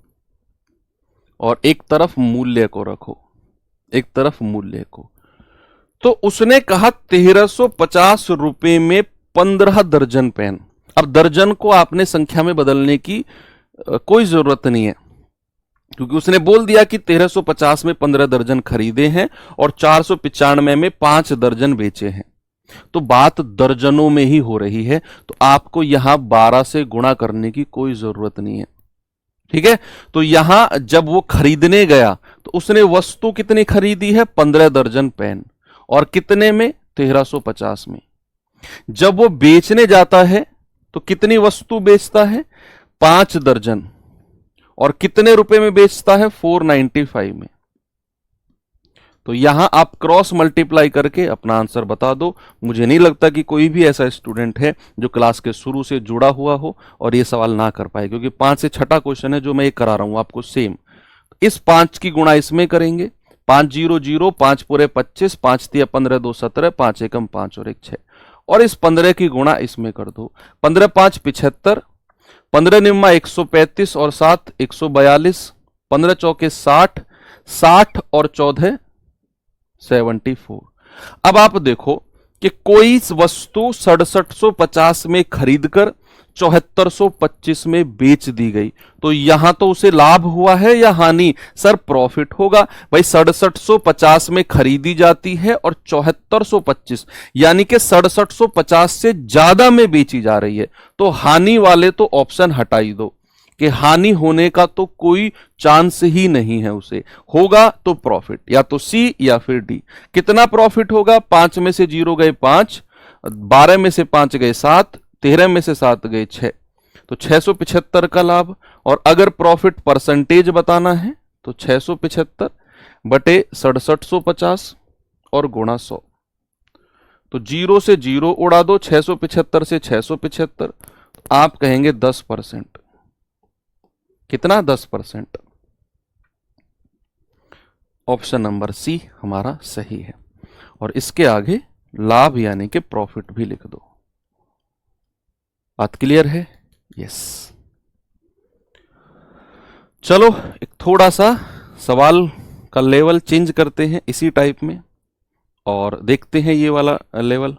और एक तरफ मूल्य को रखो, एक तरफ मूल्य को। तो उसने कहा 1350 रुपए में 15 दर्जन पेन। अब दर्जन को आपने संख्या में बदलने की कोई जरूरत नहीं है, क्योंकि उसने बोल दिया कि 1350 में 15 दर्जन खरीदे हैं और 495 में 5 दर्जन बेचे हैं। तो बात दर्जनों में ही हो रही है, तो आपको यहां 12 से गुणा करने की कोई जरूरत नहीं है। ठीक है, तो यहां जब वो खरीदने गया तो उसने वस्तु कितनी खरीदी है 15 दर्जन पेन और कितने में 1350 में। जब वो बेचने जाता है तो कितनी वस्तु बेचता है 5 दर्जन और कितने रुपए में बेचता है 495 में। तो यहां आप क्रॉस मल्टीप्लाई करके अपना आंसर बता दो। मुझे नहीं लगता कि कोई भी ऐसा स्टूडेंट है जो क्लास के शुरू से जुड़ा हुआ हो और ये सवाल ना कर पाए, क्योंकि 5 से 6ठा क्वेश्चन है जो मैं ये करा रहा हूं आपको सेम। इस 5 की गुणा इसमें करेंगे, 5 0 0, 5 पूरे 25, 5 तिया 15, 2 17, 5 एकम 5 और 1 6, और इस 15 की गुणा इसमें कर दो। 15 5 75, 15 निम्मा 135 और 7 142, 15 चौके 60, 60 और 14 74। अब आप देखो कि कोई वस्तु 6750 में खरीदकर 7425 में बेच दी गई, तो यहां तो उसे लाभ हुआ है या हानि, सर प्रॉफिट होगा। भाई 6750 में खरीदी जाती है और 7425 यानी कि 6750 से ज्यादा में बेची जा रही है, तो हानि वाले तो ऑप्शन हटाई दो कि हानि होने का तो कोई चांस ही नहीं है। उसे होगा तो प्रॉफिट, या तो सी या फिर डी। कितना प्रॉफिट होगा, 5 में से 0 गए 5, 12 में से 5 गए 7, 13 में से 7 गए 6, तो 675 का लाभ। और अगर प्रॉफिट परसेंटेज बताना है तो 675 बटे 6750 और गुणा 100। तो 0 से 0 उड़ा दो, 675 से 675, आप कहेंगे 10%। कितना, 10%। ऑप्शन नंबर सी हमारा सही है। और इसके आगे लाभ यानी कि प्रॉफिट भी लिख दो। बात क्लियर है? यस। चलो एक थोड़ा सा सवाल का लेवल चेंज करते हैं इसी टाइप में और देखते हैं ये वाला लेवल।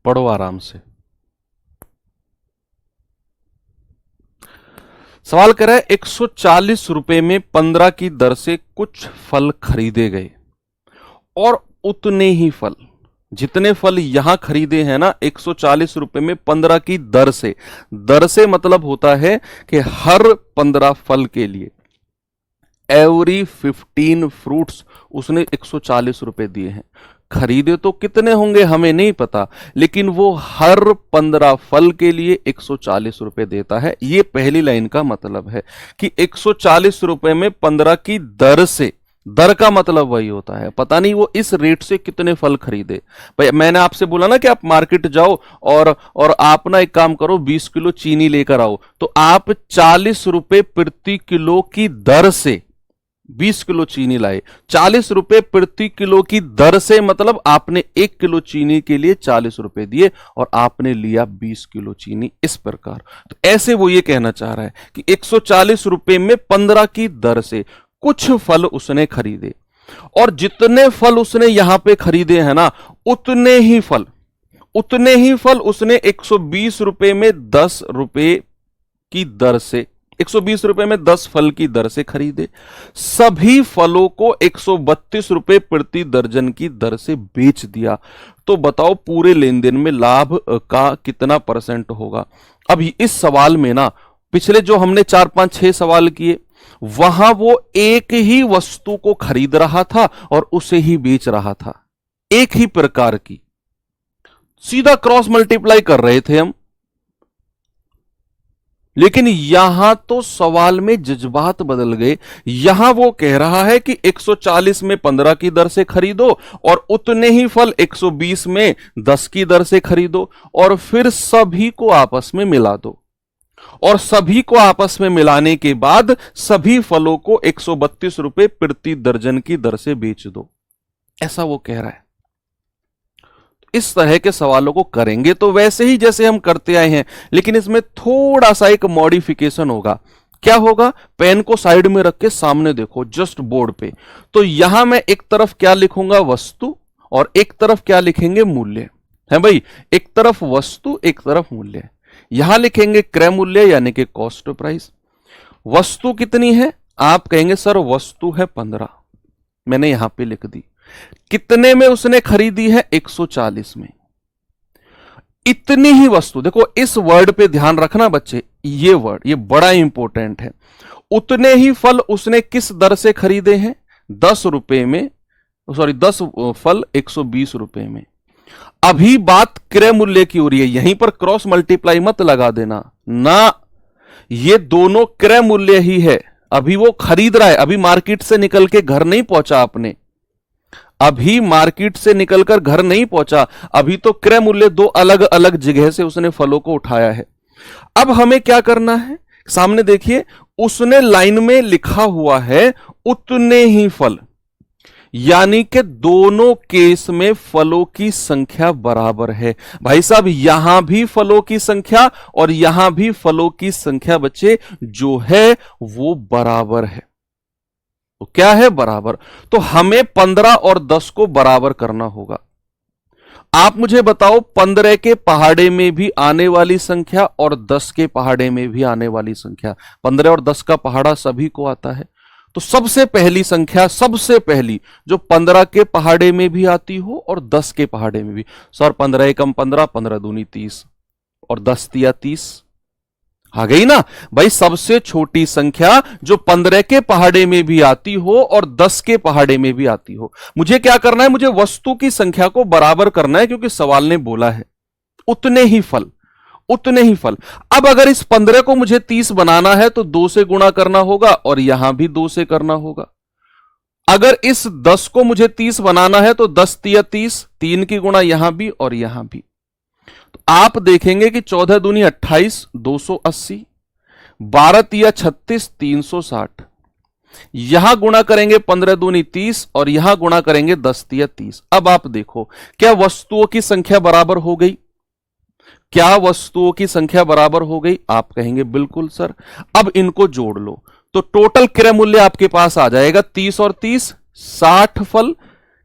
पढ़ो आराम से। सवाल कर रहा है 140 रुपए में 15 की दर से कुछ फल खरीदे गए और उतने ही फल, जितने फल यहां खरीदे हैं ना 140 रुपए में 15 की दर से मतलब होता है कि हर 15 फल के लिए एवरी 15 फ्रूट्स उसने 140 रुपए दिए हैं। खरीदे तो कितने होंगे हमें नहीं पता, लेकिन वो हर 15 फल के लिए 140 रुपए देता है। ये पहली लाइन का मतलब है कि 140 रुपए में 15 की दर से, दर का मतलब वही होता है, पता नहीं वो इस रेट से कितने फल खरीदे। भाई मैंने आपसे बोला ना कि आप मार्केट जाओ और आप ना एक काम करो 20 किलो चीनी लेकर आओ, तो आप 40 रुपए प्रति किलो की दर से 20 किलो चीनी लाए। 40 रुपए प्रति किलो की दर से मतलब आपने 1 किलो चीनी के लिए 40 रुपए दिए और आपने लिया 20 किलो चीनी, इस प्रकार। तो ऐसे वो ये कहना चाह रहा है कि 140 रुपए में 15 की दर से कुछ फल उसने खरीदे और जितने फल उसने यहां पे खरीदे हैं ना उतने ही फल उसने 120 रुपए में 10 रुपए की दर से, 120 रुपए में 10 फल की दर से खरीदे। सभी फलों को 132 रुपए प्रति दर्जन की दर से बेच दिया। तो बताओ पूरे लेन देन में लाभ का कितना परसेंट होगा। अब इस सवाल में ना पिछले जो हमने 4 5 6 सवाल किए वहां वो एक ही वस्तु को खरीद रहा था और उसे ही बेच रहा था, एक ही प्रकार की, सीधा क्रॉस मल्टीप्लाई कर रहे थे हम। लेकिन यहां तो सवाल में जज्बात बदल गए। यहां वो कह रहा है कि 140 में 15 की दर से खरीदो और उतने ही फल 120 में 10 की दर से खरीदो और फिर सभी को आपस में मिला दो और सभी को आपस में मिलाने के बाद सभी फलों को 132 रुपए प्रति दर्जन की दर से बेच दो, ऐसा वो कह रहा है। इस तरह के सवालों को करेंगे तो वैसे ही जैसे हम करते आए हैं, लेकिन इसमें थोड़ा सा एक मॉडिफिकेशन होगा। क्या होगा? पेन को साइड में रख के सामने देखो जस्ट बोर्ड पे, तो यहां मैं एक तरफ क्या लिखूंगा? वस्तु, और एक तरफ क्या लिखेंगे? मूल्य। है भाई, एक तरफ वस्तु एक तरफ मूल्य। यहां लिखेंगे क्रय मूल्य यानी कि कॉस्ट प्राइस। वस्तु कितनी है? आप कहेंगे सर वस्तु है 15, मैंने यहां पे लिख दी। कितने में उसने खरीदी है? 140 में। इतनी ही वस्तु, देखो इस वर्ड पे ध्यान रखना बच्चे, ये वर्ड ये बड़ा इंपॉर्टेंट है। उतने ही फल उसने किस दर से खरीदे हैं? 10 रुपए में, सॉरी 10 फल 120 रुपए में। अभी बात क्रय मूल्य की हो रही है, यहीं पर क्रॉस मल्टीप्लाई मत लगा देना ना, ये दोनों क्रय मूल्य ही है। अभी वो खरीद रहा है, अभी मार्केट से निकल के घर नहीं पहुंचा आपने, अभी मार्केट से निकलकर घर नहीं पहुंचा, अभी तो क्रय मूल्य दो अलग अलग जगह से उसने फलों को उठाया है। अब हमें क्या करना है? सामने देखिए, उसने लाइन में लिखा हुआ है उतने ही फल, यानी कि दोनों केस में फलों की संख्या बराबर है। भाई साहब यहां भी फलों की संख्या और यहां भी फलों की संख्या बच्चे जो है वो बराबर है। तो क्या है? बराबर। तो हमें 15 और 10 को बराबर करना होगा। आप मुझे बताओ 15 के पहाड़े में भी आने वाली संख्या और 10 के पहाड़े में भी आने वाली संख्या, 15 और 10 का पहाड़ा सभी को आता है। तो सबसे पहली संख्या, सबसे पहली जो 15 के पहाड़े में भी आती हो और 10 के पहाड़े में भी। सर 15 एकम 15, 15 दूनी 30 और 10 तिया 30। आ गई ना भाई, सबसे छोटी संख्या जो 15 के पहाड़े में भी आती हो और 10 के पहाड़े में भी आती हो। मुझे क्या करना है, मुझे वस्तु की संख्या को बराबर करना है, क्योंकि सवाल ने बोला है उतने ही फल, उतने ही फल। अब अगर इस 15 को मुझे 30 बनाना है तो 2 से गुणा करना होगा और यहां भी 2 से करना होगा। अगर इस 10 को मुझे 30 बनाना है तो 10 तिया 30, 3 की गुणा यहां भी और यहां भी। तो आप देखेंगे कि 14 दूनी 28, 280, 12 तिया 36, 360। यहां गुणा करेंगे 15 दूनी 30 और यहां गुणा करेंगे 10 तिया 30। अब आप देखो, क्या वस्तुओं की संख्या बराबर हो गई? क्या वस्तुओं की संख्या बराबर हो गई? आप कहेंगे बिल्कुल सर। अब इनको जोड़ लो तो टोटल क्रय मूल्य आपके पास आ जाएगा 30 और 30, 60 फल।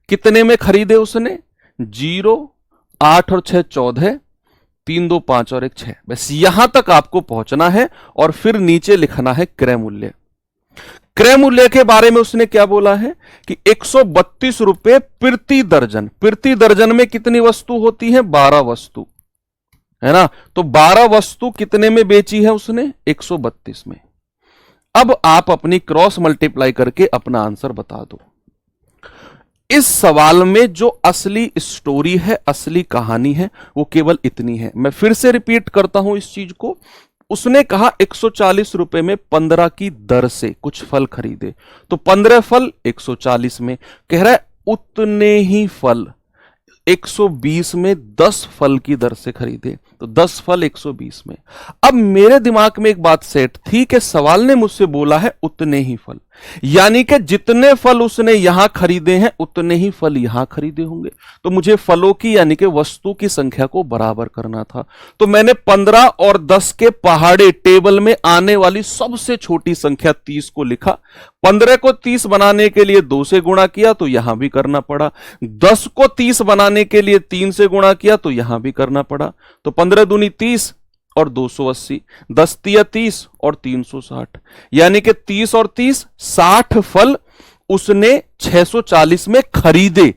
कितने में खरीदे उसने? 0, 8 और 6 14, 3 2 5 और 1 6। बस यहां तक आपको पहुंचना है और फिर नीचे लिखना है क्रय मूल्य। क्रय मूल्य के बारे में उसने क्या बोला है कि 132 रुपए प्रति दर्जन। प्रति दर्जन में कितनी वस्तु होती है? 12 वस्तु, है ना। तो 12 वस्तु कितने में बेची है उसने? 132 में। अब आप अपनी क्रॉस मल्टीप्लाई करके अपना आंसर बता दो। इस सवाल में जो असली स्टोरी है, असली कहानी है, वो केवल इतनी है। मैं फिर से रिपीट करता हूं इस चीज को। उसने कहा 140 रुपए में 15 की दर से कुछ फल खरीदे, तो 15 फल 140 में। कह रहा है उतने ही फल 120 में 10 फल की दर से खरीदे, तो 10 फल 120 में। अब मेरे दिमाग में एक बात सेट थी कि सवाल ने मुझसे बोला है उतने ही फल, यानी कि जितने फल उसने यहां खरीदे हैं उतने ही फल यहां खरीदे होंगे। तो मुझे फलों की यानी कि वस्तु की संख्या को बराबर करना था। तो मैंने 15 और 10 के पहाड़े टेबल में आने वाली सबसे छोटी संख्या 30 को लिखा। 15 को 30 बनाने के लिए 2 से गुणा किया तो यहां भी करना पड़ा। 10 को 30 बनाने के लिए 3 से गुणा किया तो यहां भी करना पड़ा। तो 15 दूनी 30 और 280, 10 तिया 30 और 360, यानी कि 30 और 30 60 फल उसने 640 में खरीदे।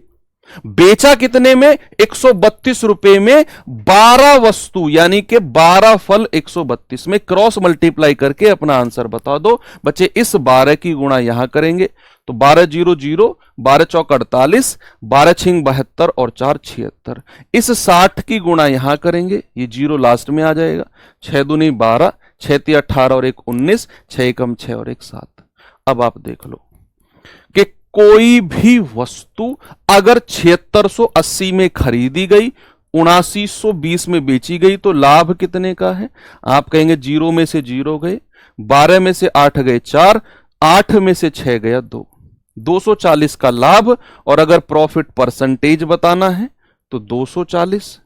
बेचा कितने में? 132 रुपए में 12 वस्तु, यानी कि 12 फल 132 में। क्रॉस मल्टीप्लाई करके अपना आंसर बता दो बच्चे। इस 12 की गुणा यहां करेंगे तो 12 0 0, 12 चौक 48, 12 छिंग 72 और 4 76। इस 60 की गुणा यहां करेंगे, ये 0 लास्ट में आ जाएगा। 6 दूनी 12, 6 ती 18 और 1 19, 6 एकम 6 और 1 7। अब आप देख लो कि कोई भी वस्तु अगर 7680 में खरीदी गई, 7920 में बेची गई, तो लाभ कितने का है? आप कहेंगे 0 में से 0 गए, 12 में से 8 गए 4, 8 में से 6 गया 2, 240 का लाभ। और अगर प्रॉफिट परसेंटेज बताना है तो 240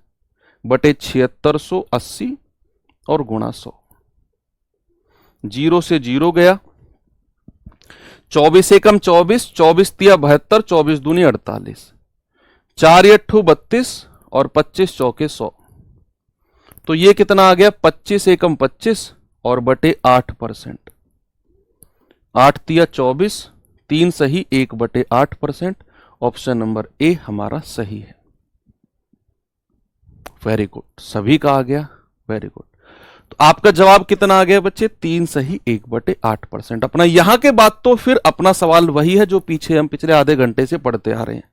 बटे 7680 और गुणा 100। 0 से 0 गया, 24 एकम 24, 24 तिया 72, 24 दूनी 48, 4 अट्ठू 32 और 25 चौके 100। तो ये कितना आ गया? 25 एकम 25 और बटे 8%। 8 तिया 24, 3 सही 1 बटे 8%। ऑप्शन नंबर ए हमारा सही है। वेरी गुड, सभी का आ गया, वेरी गुड। तो आपका जवाब कितना आ गया बच्चे? 3 सही 1 बटे 8%। अपना यहां के बाद तो फिर अपना सवाल वही है जो पीछे हम पिछले आधे घंटे से पढ़ते आ रहे हैं।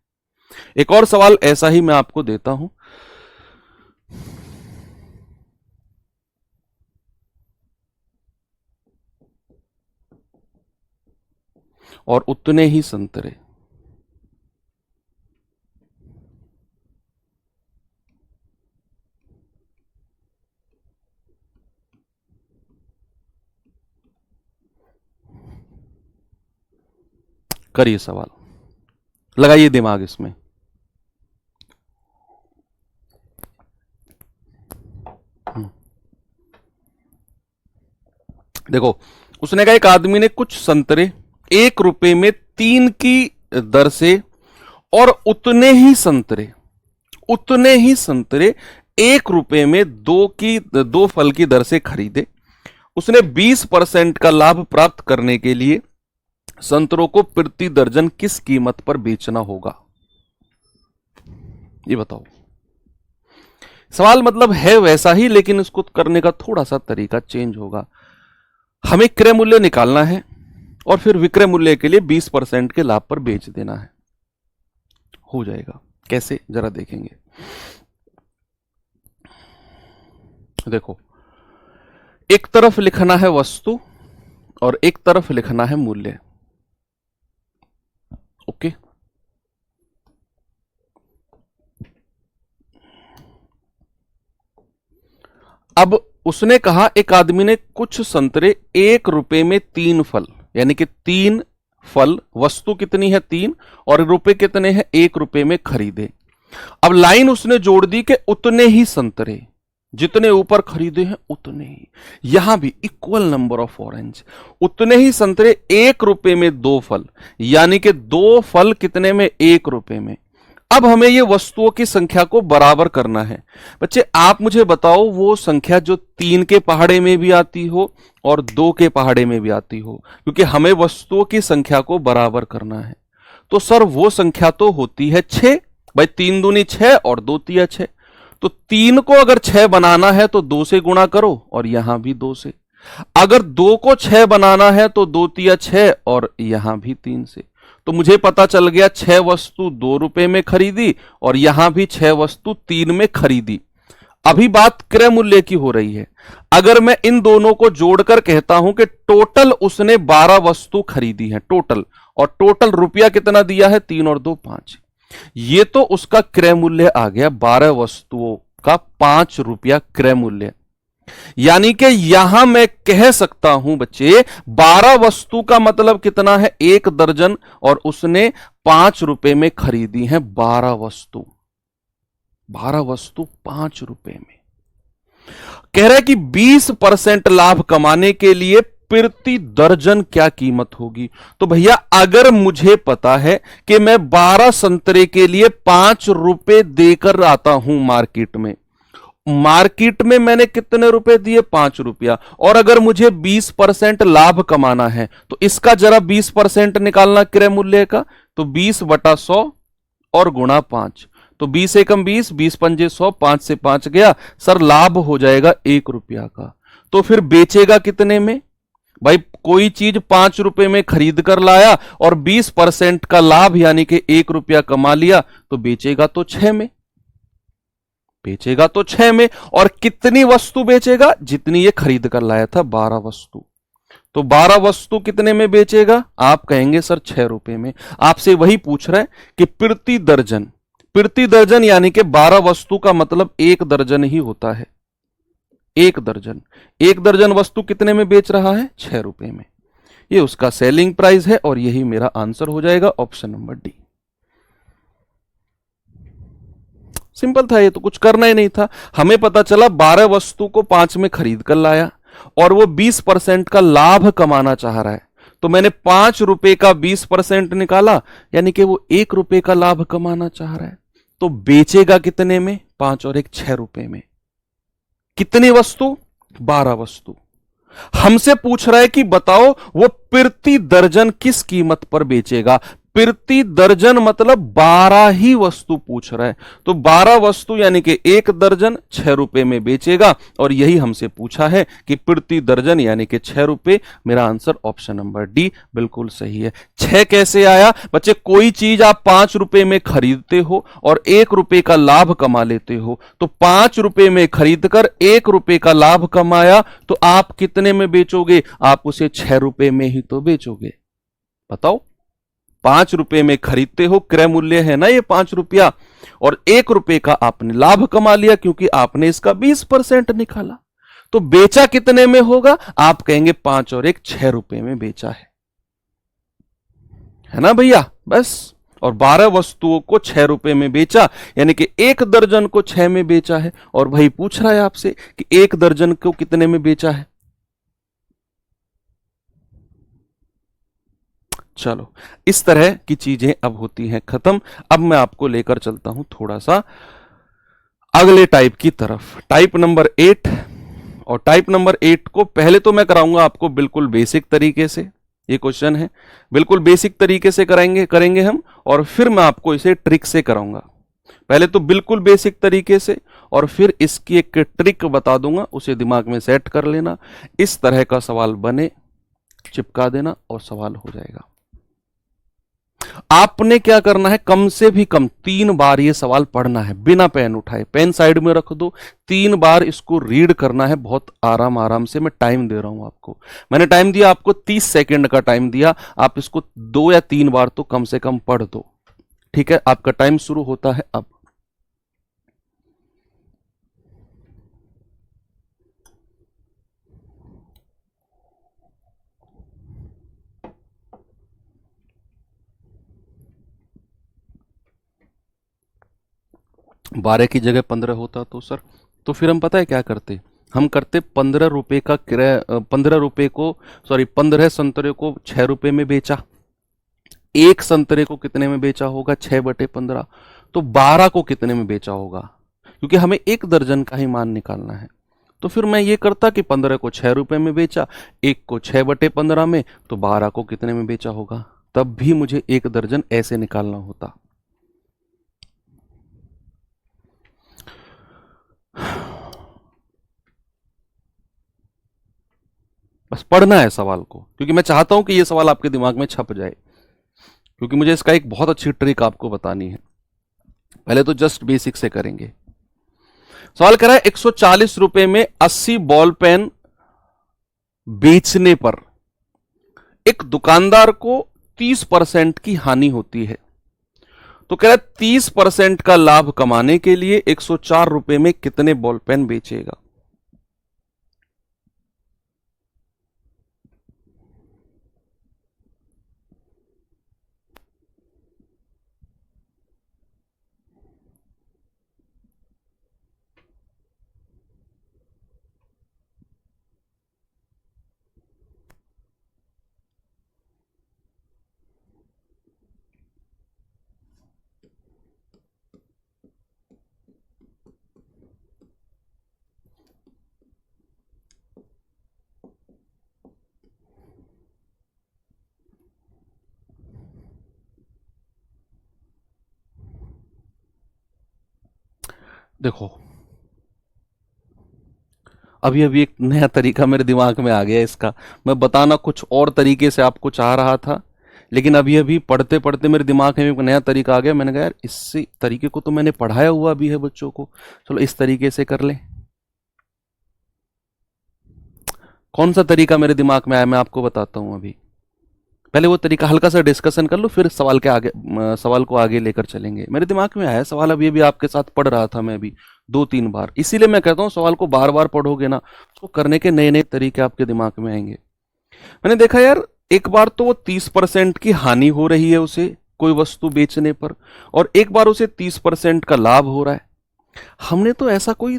एक और सवाल ऐसा ही मैं आपको देता हूं। और उतने ही संतरे। करिए सवाल, लगाइए दिमाग इसमें। देखो, उसने कहा एक आदमी ने कुछ संतरे 1 रुपए में 3 की दर से और उतने ही संतरे 1 रुपए में 2 फल की दर से खरीदे। उसने 20% का लाभ प्राप्त करने के लिए संतरों को प्रति दर्जन किस कीमत पर बेचना होगा? ये बताओ। सवाल मतलब है वैसा ही, लेकिन इसको करने का थोड़ा सा तरीका चेंज होगा। हमें क्रय मूल्य निकालना है और फिर विक्रय मूल्य के लिए 20% के लाभ पर बेच देना है। हो जाएगा कैसे, जरा देखेंगे। देखो, एक तरफ लिखना है वस्तु और एक तरफ लिखना है मूल्य। ओके, अब उसने कहा एक आदमी ने कुछ संतरे 1 रुपए में 3 फल, यानी कि 3 फल, वस्तु कितनी है 3 और रुपए कितने हैं 1 रुपए में खरीदे। अब लाइन उसने जोड़ दी कि उतने ही संतरे, जितने ऊपर खरीदे हैं उतने ही, यहां भी इक्वल नंबर ऑफ ऑरेंज, उतने ही संतरे 1 रुपए में 2 फल, यानी कि 2 फल कितने में 1 रुपए में। अब हमें ये वस्तुओं की संख्या को बराबर करना है। बच्चे आप मुझे बताओ वो संख्या जो 3 के पहाड़े में भी आती हो और 2 के पहाड़े में भी आती हो, क्योंकि हमें वस्तुओं की संख्या को बराबर करना है। तो सर वो संख्या तो होती है 6, भाई 3 दूनी 6 और 2 तिया 6, तो 3 को अगर 6 बनाना है तो 2 से गुणा करो और यहां भी 2 से। अगर 2 को 6 बनाना है तो 2 तिया 6 और यहां भी 3 से। तो मुझे पता चल गया 6 वस्तु 2 रुपए में खरीदी और यहां भी 6 वस्तु 3 में खरीदी। अभी बात क्रय मूल्य की हो रही है। अगर मैं इन दोनों को जोड़कर कहता हूं कि टोटल उसने 12 वस्तु खरीदी है टोटल, और टोटल रुपया कितना दिया है 3 और 2 5, ये तो उसका क्रय मूल्य आ गया 12 वस्तुओं का 5 रुपया क्रय मूल्य। यानी कि यहां मैं कह सकता हूं बच्चे 12 वस्तु का मतलब कितना है 1 दर्जन, और उसने 5 रुपए में खरीदी है 12 वस्तु, 12 वस्तु 5 रुपए में। कह रहा है कि 20% लाभ कमाने के लिए प्रति दर्जन क्या कीमत होगी। तो भैया अगर मुझे पता है कि मैं 12 संतरे के लिए 5 रुपए देकर आता हूं मार्केट में मैंने कितने रुपए दिए 5 रुपया, और अगर मुझे 20% लाभ कमाना है तो इसका जरा 20% निकालना क्रय मूल्य का, तो 20/100 और गुणा 5, तो 20 एकम 20, 20 पंजे 100, 5 से 5 गया, सर लाभ हो जाएगा 1 रुपया का। तो फिर बेचेगा कितने में भाई, कोई चीज 5 रुपए में खरीद कर लाया और 20% का लाभ यानी कि 1 रुपया कमा लिया, तो बेचेगा तो 6 में, बेचेगा तो 6 में। और कितनी वस्तु बेचेगा, जितनी ये खरीद कर लाया था 12 वस्तु, तो 12 वस्तु कितने में बेचेगा, आप कहेंगे सर 6 रुपए में। आपसे वही पूछ रहा है कि प्रति दर्जन यानी कि 12 वस्तु का मतलब 1 दर्जन ही होता है, 1 दर्जन वस्तु कितने में बेच रहा है 6 रुपए में। ये उसका सेलिंग प्राइस है और यही मेरा आंसर हो जाएगा ऑप्शन नंबर डी। सिंपल था, ये तो कुछ करना ही नहीं था। हमें पता चला 12 वस्तु को 5 में खरीद कर लाया और वो 20% का लाभ कमाना चाह रहा है, तो मैंने 5 रुपए का 20% निकाला, यानी कि वो 1 रुपए का लाभ कमाना चाह रहा है। तो बेचेगा कितने में, 5 और 1 6 रुपए में। कितनी वस्तु, 12 वस्तु। हमसे पूछ रहा है कि बताओ वो प्रति दर्जन किस कीमत पर बेचेगा। प्रति दर्जन मतलब 12 ही वस्तु पूछ रहा है, तो 12 वस्तु यानी कि 1 दर्जन 6 रुपए में बेचेगा, और यही हमसे पूछा है कि प्रति दर्जन यानी कि 6 रुपए। मेरा आंसर ऑप्शन नंबर डी बिल्कुल सही है। 6 कैसे आया बच्चे, कोई चीज आप 5 रुपए में खरीदते हो और 1 रुपए का लाभ कमा लेते हो, तो 5 रुपए में खरीदकर 1 रुपए का लाभ कमाया, तो आप कितने में बेचोगे, आप उसे 6 रुपए में ही तो बेचोगे। बताओ, 5 रुपए में खरीदते हो, क्रय मूल्य है ना ये 5 रुपया, और 1 रुपए का आपने लाभ कमा लिया क्योंकि आपने इसका 20% निकाला। तो बेचा कितने में होगा, आप कहेंगे 5 और 1 6 रुपए में बेचा है ना भैया, बस। और 12 वस्तुओं को 6 रुपए में बेचा, यानी कि 1 दर्जन को 6 में बेचा है। और भाई पूछ रहा है आपसे कि 1 दर्जन को कितने में बेचा है। चलो, इस तरह की चीजें अब होती हैं खत्म। अब मैं आपको लेकर चलता हूं थोड़ा सा अगले टाइप की तरफ, टाइप नंबर 8। और टाइप नंबर 8 को पहले तो मैं कराऊंगा आपको बिल्कुल बेसिक तरीके से, ये क्वेश्चन है बिल्कुल बेसिक तरीके से करेंगे हम, और फिर मैं आपको इसे ट्रिक से कराऊंगा। पहले तो बिल्कुल बेसिक तरीके से, और फिर इसकी एक ट्रिक बता दूंगा, उसे दिमाग में सेट कर लेना। इस तरह का सवाल बने, चिपका देना और सवाल हो जाएगा। आपने क्या करना है, कम से भी कम 3 बार ये सवाल पढ़ना है बिना पेन उठाए। पेन साइड में रख दो, 3 बार इसको रीड करना है, बहुत आराम आराम से। मैं टाइम दे रहा हूं आपको, मैंने टाइम दिया आपको 30 सेकंड का टाइम दिया, आप इसको 2 या 3 बार तो कम से कम पढ़ दो। ठीक है, आपका टाइम शुरू होता है अब। बारह की जगह 15 होता तो सर, तो फिर हम पता है क्या करते, हम करते 15 रुपए का किराया, 15 रुपए को, सॉरी 15 संतरे को 6 रुपए में बेचा। एक संतरे को कितने में बेचा होगा, 6/15। तो 12 को कितने में बेचा होगा, क्योंकि हमें 1 दर्जन का ही मान निकालना है। तो फिर मैं ये करता कि 15 को 6 रुपए में बेचा, एक को 6/15 में, तो 12 को कितने में बेचा होगा, तब भी मुझे 1 दर्जन ऐसे निकालना होता। बस पढ़ना है सवाल को, क्योंकि मैं चाहता हूं कि यह सवाल आपके दिमाग में छप जाए, क्योंकि मुझे इसका एक बहुत अच्छी ट्रिक आपको बतानी है। पहले तो जस्ट बेसिक से करेंगे। सवाल कह रहा है 140 रुपए में 80 बॉल पेन बेचने पर एक दुकानदार को 30% की हानि होती है। तो कह रहा है 30% का लाभ कमाने के लिए 104 रुपए में कितने बॉल पेन बेचेगा। देखो, अभी अभी एक नया तरीका मेरे दिमाग में आ गया इसका, मैं बताना कुछ और तरीके से आपको चाह रहा था, लेकिन अभी अभी पढ़ते पढ़ते मेरे दिमाग में एक नया तरीका आ गया। मैंने कहा यार, इसी तरीके को तो मैंने पढ़ाया हुआ भी है बच्चों को, चलो इस तरीके से कर लें। कौन सा तरीका मेरे दिमाग में आया मैं आपको बताता हूं। अभी पहले वो तरीका हल्का सा डिस्कशन कर लो, फिर सवाल के आगे, सवाल को आगे लेकर चलेंगे। मेरे दिमाग में आया सवाल, अभी अभी आपके साथ पढ़ रहा था मैं अभी 2-3 बार, इसीलिए मैं कहता हूँ सवाल को बार बार पढ़ोगे ना, उसको करने के नए नए तरीके आपके दिमाग में आएंगे। मैंने देखा यार, एक बार तो वो 30% की हानि हो रही है उसे कोई वस्तु बेचने पर, और एक बार उसे 30% का लाभ हो रहा है। हमने तो ऐसा कोई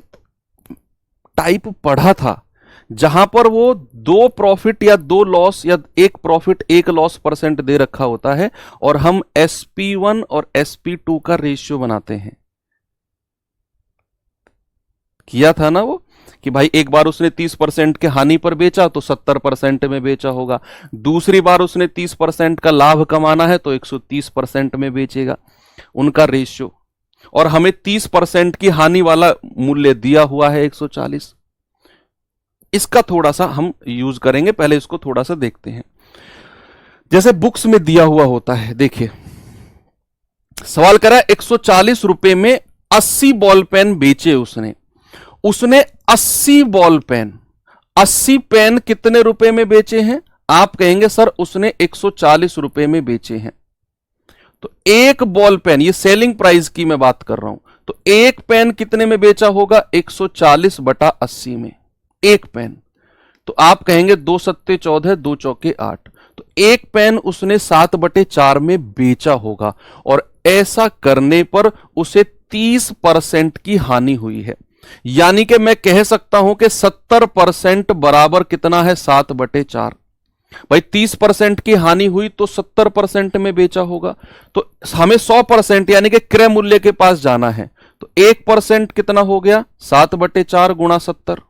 टाइप पढ़ा था जहां पर वो 2 प्रॉफिट या 2 लॉस या 1 प्रॉफिट 1 लॉस % दे रखा होता है, और हम SP1 और SP2 का रेशियो बनाते हैं। किया था ना वो, कि भाई एक बार उसने 30% के हानि पर बेचा तो 70% में बेचा होगा, दूसरी बार उसने 30% का लाभ कमाना है तो 130% में बेचेगा, उनका रेशियो। और हमें 30% की हानि वाला मूल्य दिया हुआ है 140। इसका थोड़ा सा हम यूज करेंगे, पहले इसको थोड़ा सा देखते हैं। जैसे बुक्स में दिया हुआ होता है, देखिए सवाल करा 140 रुपए में 80 बॉल पेन बेचे उसने। उसने 80 बॉल पेन, 80 पेन कितने रुपए में बेचे हैं, आप कहेंगे सर उसने 140 रुपए में बेचे हैं। तो एक बॉल पेन, ये सेलिंग प्राइस की मैं बात कर रहा हूं, तो एक पेन कितने में बेचा होगा, 140/80 में एक पेन। तो आप कहेंगे 2 सत्ते 14, 2 चौके 8, तो एक पेन उसने 7/4 में बेचा होगा, और ऐसा करने पर उसे 30% की हानि हुई है। यानी कि मैं कह सकता हूं कि 70% बराबर कितना है, 7/4। भाई 30% की हानि हुई तो 70% में बेचा होगा, तो हमें 100% यानी कि क्रय मूल्य के पास जाना है। तो 1% कितना हो गया, 7/4 गुणा 70,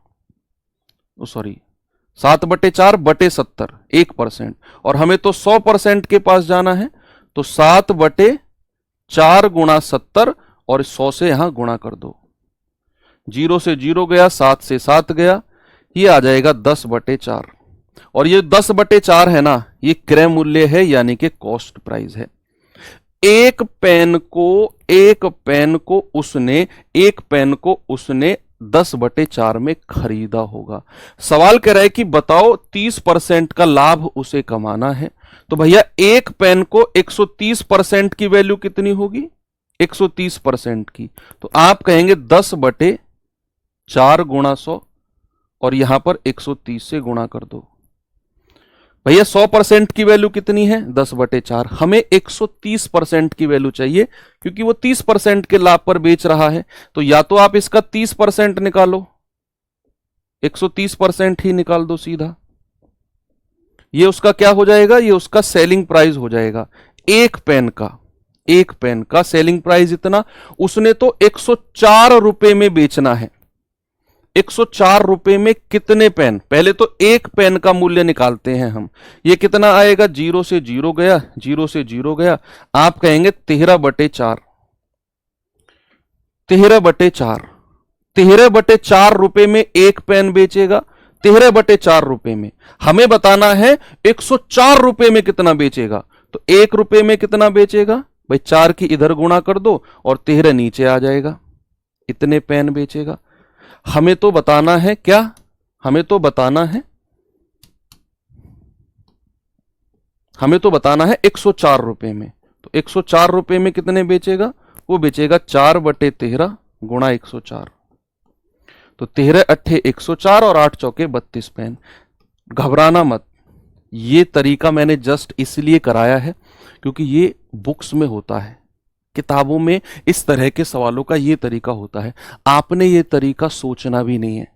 सॉरी 7/4/70, 1%। और हमें तो 100% के पास जाना है, तो 7/4 गुणा 70, और 100 से यहां गुणा कर दो। जीरो से जीरो गया, 7 से 7 गया, ये आ जाएगा 10/4। और ये 10/4 है ना, ये क्रय मूल्य है यानी कि कॉस्ट प्राइस है। एक पेन को उसने 10/4 में खरीदा होगा। सवाल कह रहा है कि बताओ 30% का लाभ उसे कमाना है। तो भैया एक पेन को 130% की वैल्यू कितनी होगी? 130% की। तो आप कहेंगे 10/4 गुणा 100 और यहां पर 130 से गुणा कर दो। भैया 100% की वैल्यू कितनी है? 10/4। हमें 130% की वैल्यू चाहिए क्योंकि वो 30% के लाभ पर बेच रहा है। तो या तो आप इसका 30% निकालो, 130% ही निकाल दो सीधा। ये उसका क्या हो जाएगा? ये उसका सेलिंग प्राइस हो जाएगा। एक पेन का सेलिंग प्राइस इतना, उसने तो 104 रुपए में बेचना है। 104 रुपए में कितने पेन? पहले तो एक पेन का मूल्य निकालते हैं हम। ये कितना आएगा? जीरो से जीरो गया, जीरो से जीरो गया, आप कहेंगे 13/4। 13/4, 13/4 रुपए में एक पेन बेचेगा। 13/4 रुपए में हमें बताना है 104 रुपए में कितना बेचेगा। तो 1 रुपए में कितना बेचेगा? भाई 4 की इधर गुणा कर दो और 13 नीचे आ जाएगा। इतने पेन बेचेगा। हमें तो बताना है क्या? हमें तो बताना है 104 रुपए में। तो 104 रुपए में कितने बेचेगा? वो बेचेगा 4/13 गुणा 104। तो 13×8 104 और 8 चौके 32 पेन। घबराना मत, ये तरीका मैंने जस्ट इसलिए कराया है क्योंकि ये बुक्स में होता है, किताबों में इस तरह के सवालों का ये तरीका होता है। आपने ये तरीका सोचना भी नहीं है,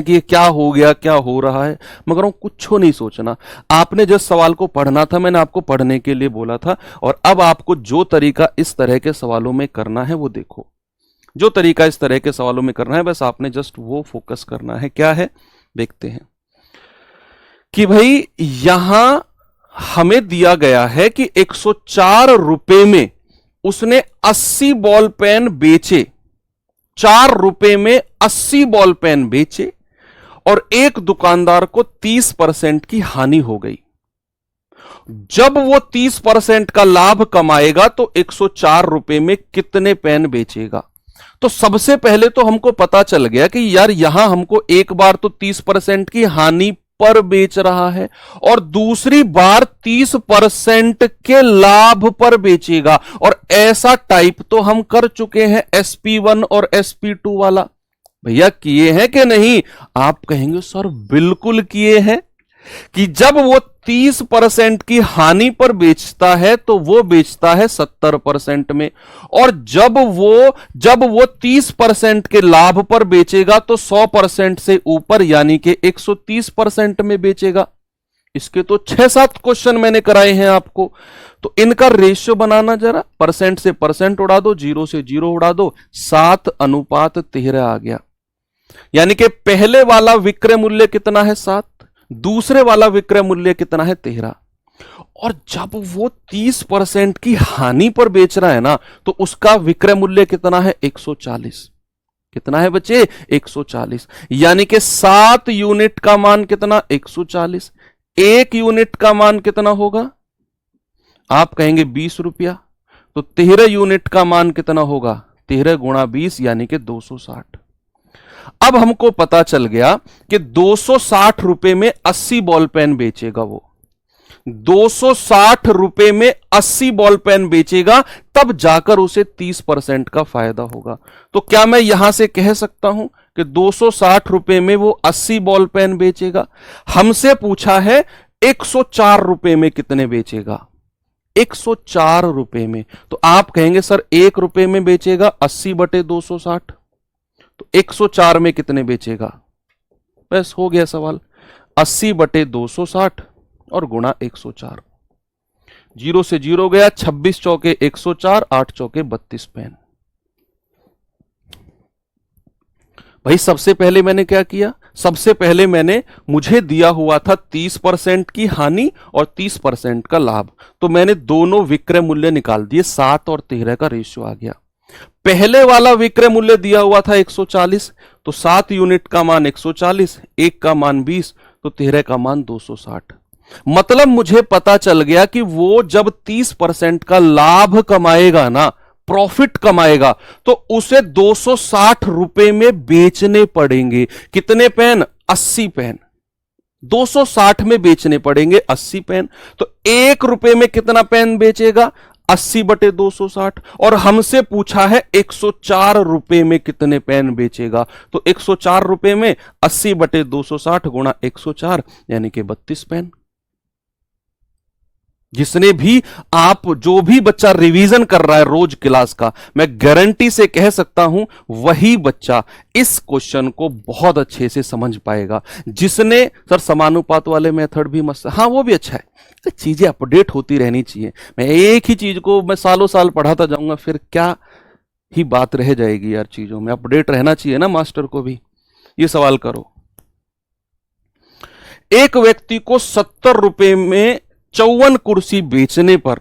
कि ये क्या हो गया, क्या हो रहा है, मगर कुछ नहीं सोचना। आपने जिस सवाल को पढ़ना था, मैंने आपको पढ़ने के लिए बोला था, और अब आपको जो तरीका इस तरह के सवालों में करना है वो देखो। जो तरीका इस तरह के सवालों में करना है, बस आपने जस्ट वो फोकस करना है। क्या है देखते हैं कि भाई यहां हमें दिया गया है कि 104 रुपए में उसने 80 बॉल पेन बेचे। 4 रुपए में 80 बॉल पेन बेचे और एक दुकानदार को 30% की हानि हो गई। जब वो 30% का लाभ कमाएगा तो 104 रुपए में कितने पेन बेचेगा? तो सबसे पहले तो हमको पता चल गया कि यार यहां हमको एक बार तो 30% की हानि पर बेच रहा है और दूसरी बार 30% के लाभ पर बेचेगा। और ऐसा टाइप तो हम कर चुके हैं SP1 और SP2 वाला। भैया किए हैं कि नहीं? आप कहेंगे सर बिल्कुल किए हैं, कि जब वो 30% की हानि पर बेचता है तो वो बेचता है 70% में, और जब वो 30% के लाभ पर बेचेगा तो 100% से ऊपर यानी कि 130% में बेचेगा। इसके तो 6-7 क्वेश्चन मैंने कराए हैं आपको। तो इनका रेशियो बनाना जरा, परसेंट से परसेंट उड़ा दो, जीरो से जीरो उड़ा दो, 7:13 आ गया। यानी कि पहले वाला विक्रय मूल्य कितना है? 7, दूसरे वाला विक्रय मूल्य कितना है? 13। और जब वो 30% की हानि पर बेच रहा है ना, तो उसका विक्रय मूल्य कितना है? 140। कितना है बच्चे? 140। यानी कि 7 यूनिट का मान कितना? 140। 1 यूनिट का मान कितना होगा? आप कहेंगे 20 रुपया। तो 13 यूनिट का मान कितना होगा? 13 गुणा 20 यानी कि 260। अब हमको पता चल गया कि 260 रुपए में 80 बॉल पेन बेचेगा। वो 260 रुपए में 80 बॉल पेन बेचेगा, तब जाकर उसे 30% का फायदा होगा। तो क्या मैं यहां से कह सकता हूं कि 260 रुपए में वो 80 बॉल पेन बेचेगा? हमसे पूछा है 104 रुपए में कितने बेचेगा? 104 रुपए में। तो आप कहेंगे सर 1 रुपए में बेचेगा 80/260, तो 104 में कितने बेचेगा? बस हो गया सवाल। 80/260 और गुणा 104। जीरो से जीरो गया, 26 चौके 104, 8 चौके 32 पेन। भाई सबसे पहले मैंने क्या किया? सबसे पहले मुझे दिया हुआ था 30% की हानि और 30% का लाभ, तो मैंने दोनों विक्रय मूल्य निकाल दिए। 7 और 13 का रेशियो आ गया। पहले वाला विक्रय मूल्य दिया हुआ था 140, तो 7 यूनिट का मान 140, एक का मान 20, तो 13 का मान 260। मतलब मुझे पता चल गया कि वो जब 30% का लाभ कमाएगा ना, प्रॉफिट कमाएगा, तो उसे 260 रुपए में बेचने पड़ेंगे। कितने पेन? 80 पेन। 260 में बेचने पड़ेंगे 80 पेन। तो 1 रुपए में कितना पेन बेचेगा? 80 बटे 260। और हमसे पूछा है 104 रुपए में कितने पेन बेचेगा, तो 104 रुपए में 80 बटे 260 गुणा 104 यानी कि 32 पेन। जिसने भी आप जो भी बच्चा रिवीजन कर रहा है रोज क्लास का, मैं गारंटी से कह सकता हूं वही बच्चा इस क्वेश्चन को बहुत अच्छे से समझ पाएगा। जिसने सर समानुपात वाले मेथड भी मस्त, हाँ वो भी अच्छा है, तो चीजें अपडेट होती रहनी चाहिए। मैं एक ही चीज को मैं सालों साल पढ़ाता जाऊंगा, फिर क्या ही बात रह जाएगी यार। चीजों में अपडेट रहना चाहिए ना मास्टर को भी। ये सवाल करो, एक व्यक्ति को 70 रुपए में 54 कुर्सी बेचने पर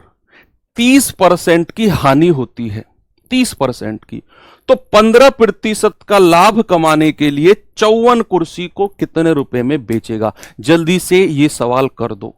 30% की हानि होती है, 30% की, तो 15% का लाभ कमाने के लिए 54 कुर्सी को कितने रुपए में बेचेगा? जल्दी से ये सवाल कर दो,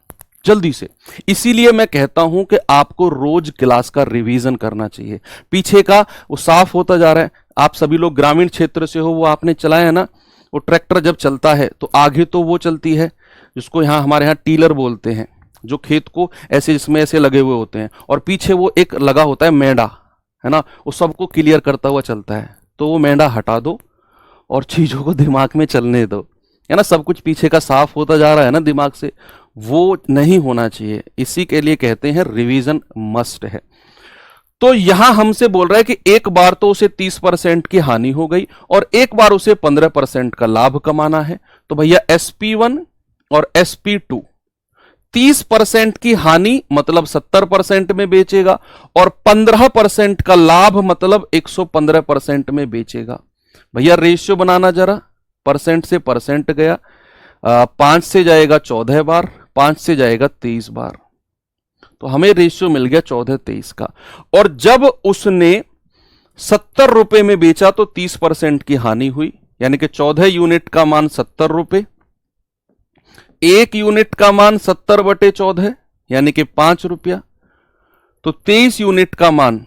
जल्दी से। इसीलिए मैं कहता हूं कि आपको रोज क्लास का रिवीजन करना चाहिए। पीछे का वो साफ होता जा रहा है। आप सभी लोग ग्रामीण क्षेत्र से हो, वो आपने चलाया है ना, वो ट्रैक्टर जब चलता है तो आगे तो वो चलती है जिसको यहां हमारे यहां टीलर बोलते हैं, जो खेत को ऐसे इसमें ऐसे लगे हुए होते हैं, और पीछे वो एक लगा होता है मेंढा, है ना, वो सबको क्लियर करता हुआ चलता है। तो वो मेंढा हटा दो और चीजों को दिमाग में चलने दो, है ना। सब कुछ पीछे का साफ होता जा रहा है ना दिमाग से, वो नहीं होना चाहिए। इसी के लिए कहते हैं रिवीजन मस्ट है। तो यहां हमसे बोल रहा है कि एक बार तो उसे 30% की हानि हो गई और एक बार उसे 15% का लाभ कमाना है। तो भैया SP1 और SP2, 30% की हानि मतलब 70% में बेचेगा और 15% का लाभ मतलब 115% में बेचेगा। भैया रेशियो बनाना जरा, परसेंट से परसेंट गया, 5 से जाएगा 14 बार, 5 से जाएगा 23 बार, तो हमें रेशियो मिल गया 14-23 का। और जब उसने 70 रुपए में बेचा तो 30% की हानि हुई, यानी कि 14 यूनिट का मान 70 रुपए, 1 यूनिट का मान 70 बटे 14 यानी कि 5 रुपया, तो 23 यूनिट का मान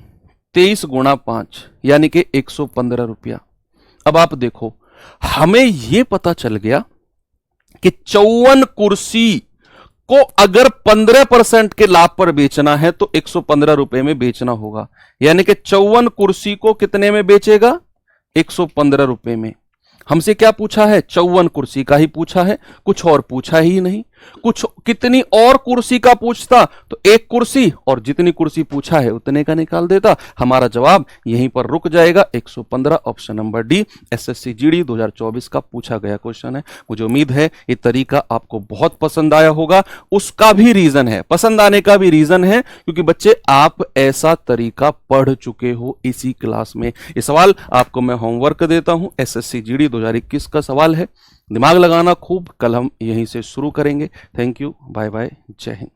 23 गुणा 5 यानी कि 115 रुपया। अब आप देखो, हमें यह पता चल गया कि 54 कुर्सी को अगर 15% के लाभ पर बेचना है तो 115 रुपए में बेचना होगा, यानी कि 54 कुर्सी को कितने में बेचेगा? 115 रुपए में। हमसे क्या पूछा है? 54 कुर्सी का ही पूछा है, कुछ और पूछा ही नहीं। कुछ कितनी और कुर्सी का पूछता तो एक कुर्सी और जितनी कुर्सी पूछा है उतने का निकाल देता। हमारा जवाब यहीं पर रुक जाएगा, 115, option number D, SSC GD 2024 का पूछा गया क्वेश्चन है। मुझे उम्मीद है ये तरीका आपको बहुत पसंद आया होगा। उसका भी रीजन है, पसंद आने का भी रीजन है, क्योंकि बच्चे आप ऐसा तरीका पढ़ चुके हो इसी क्लास में। ये सवाल आपको मैं होमवर्क देता हूं, SSC GD 2021 का सवाल है। दिमाग लगाना खूब, कल हम यहीं से शुरू करेंगे। थैंक यू, बाय बाय, जय हिंद।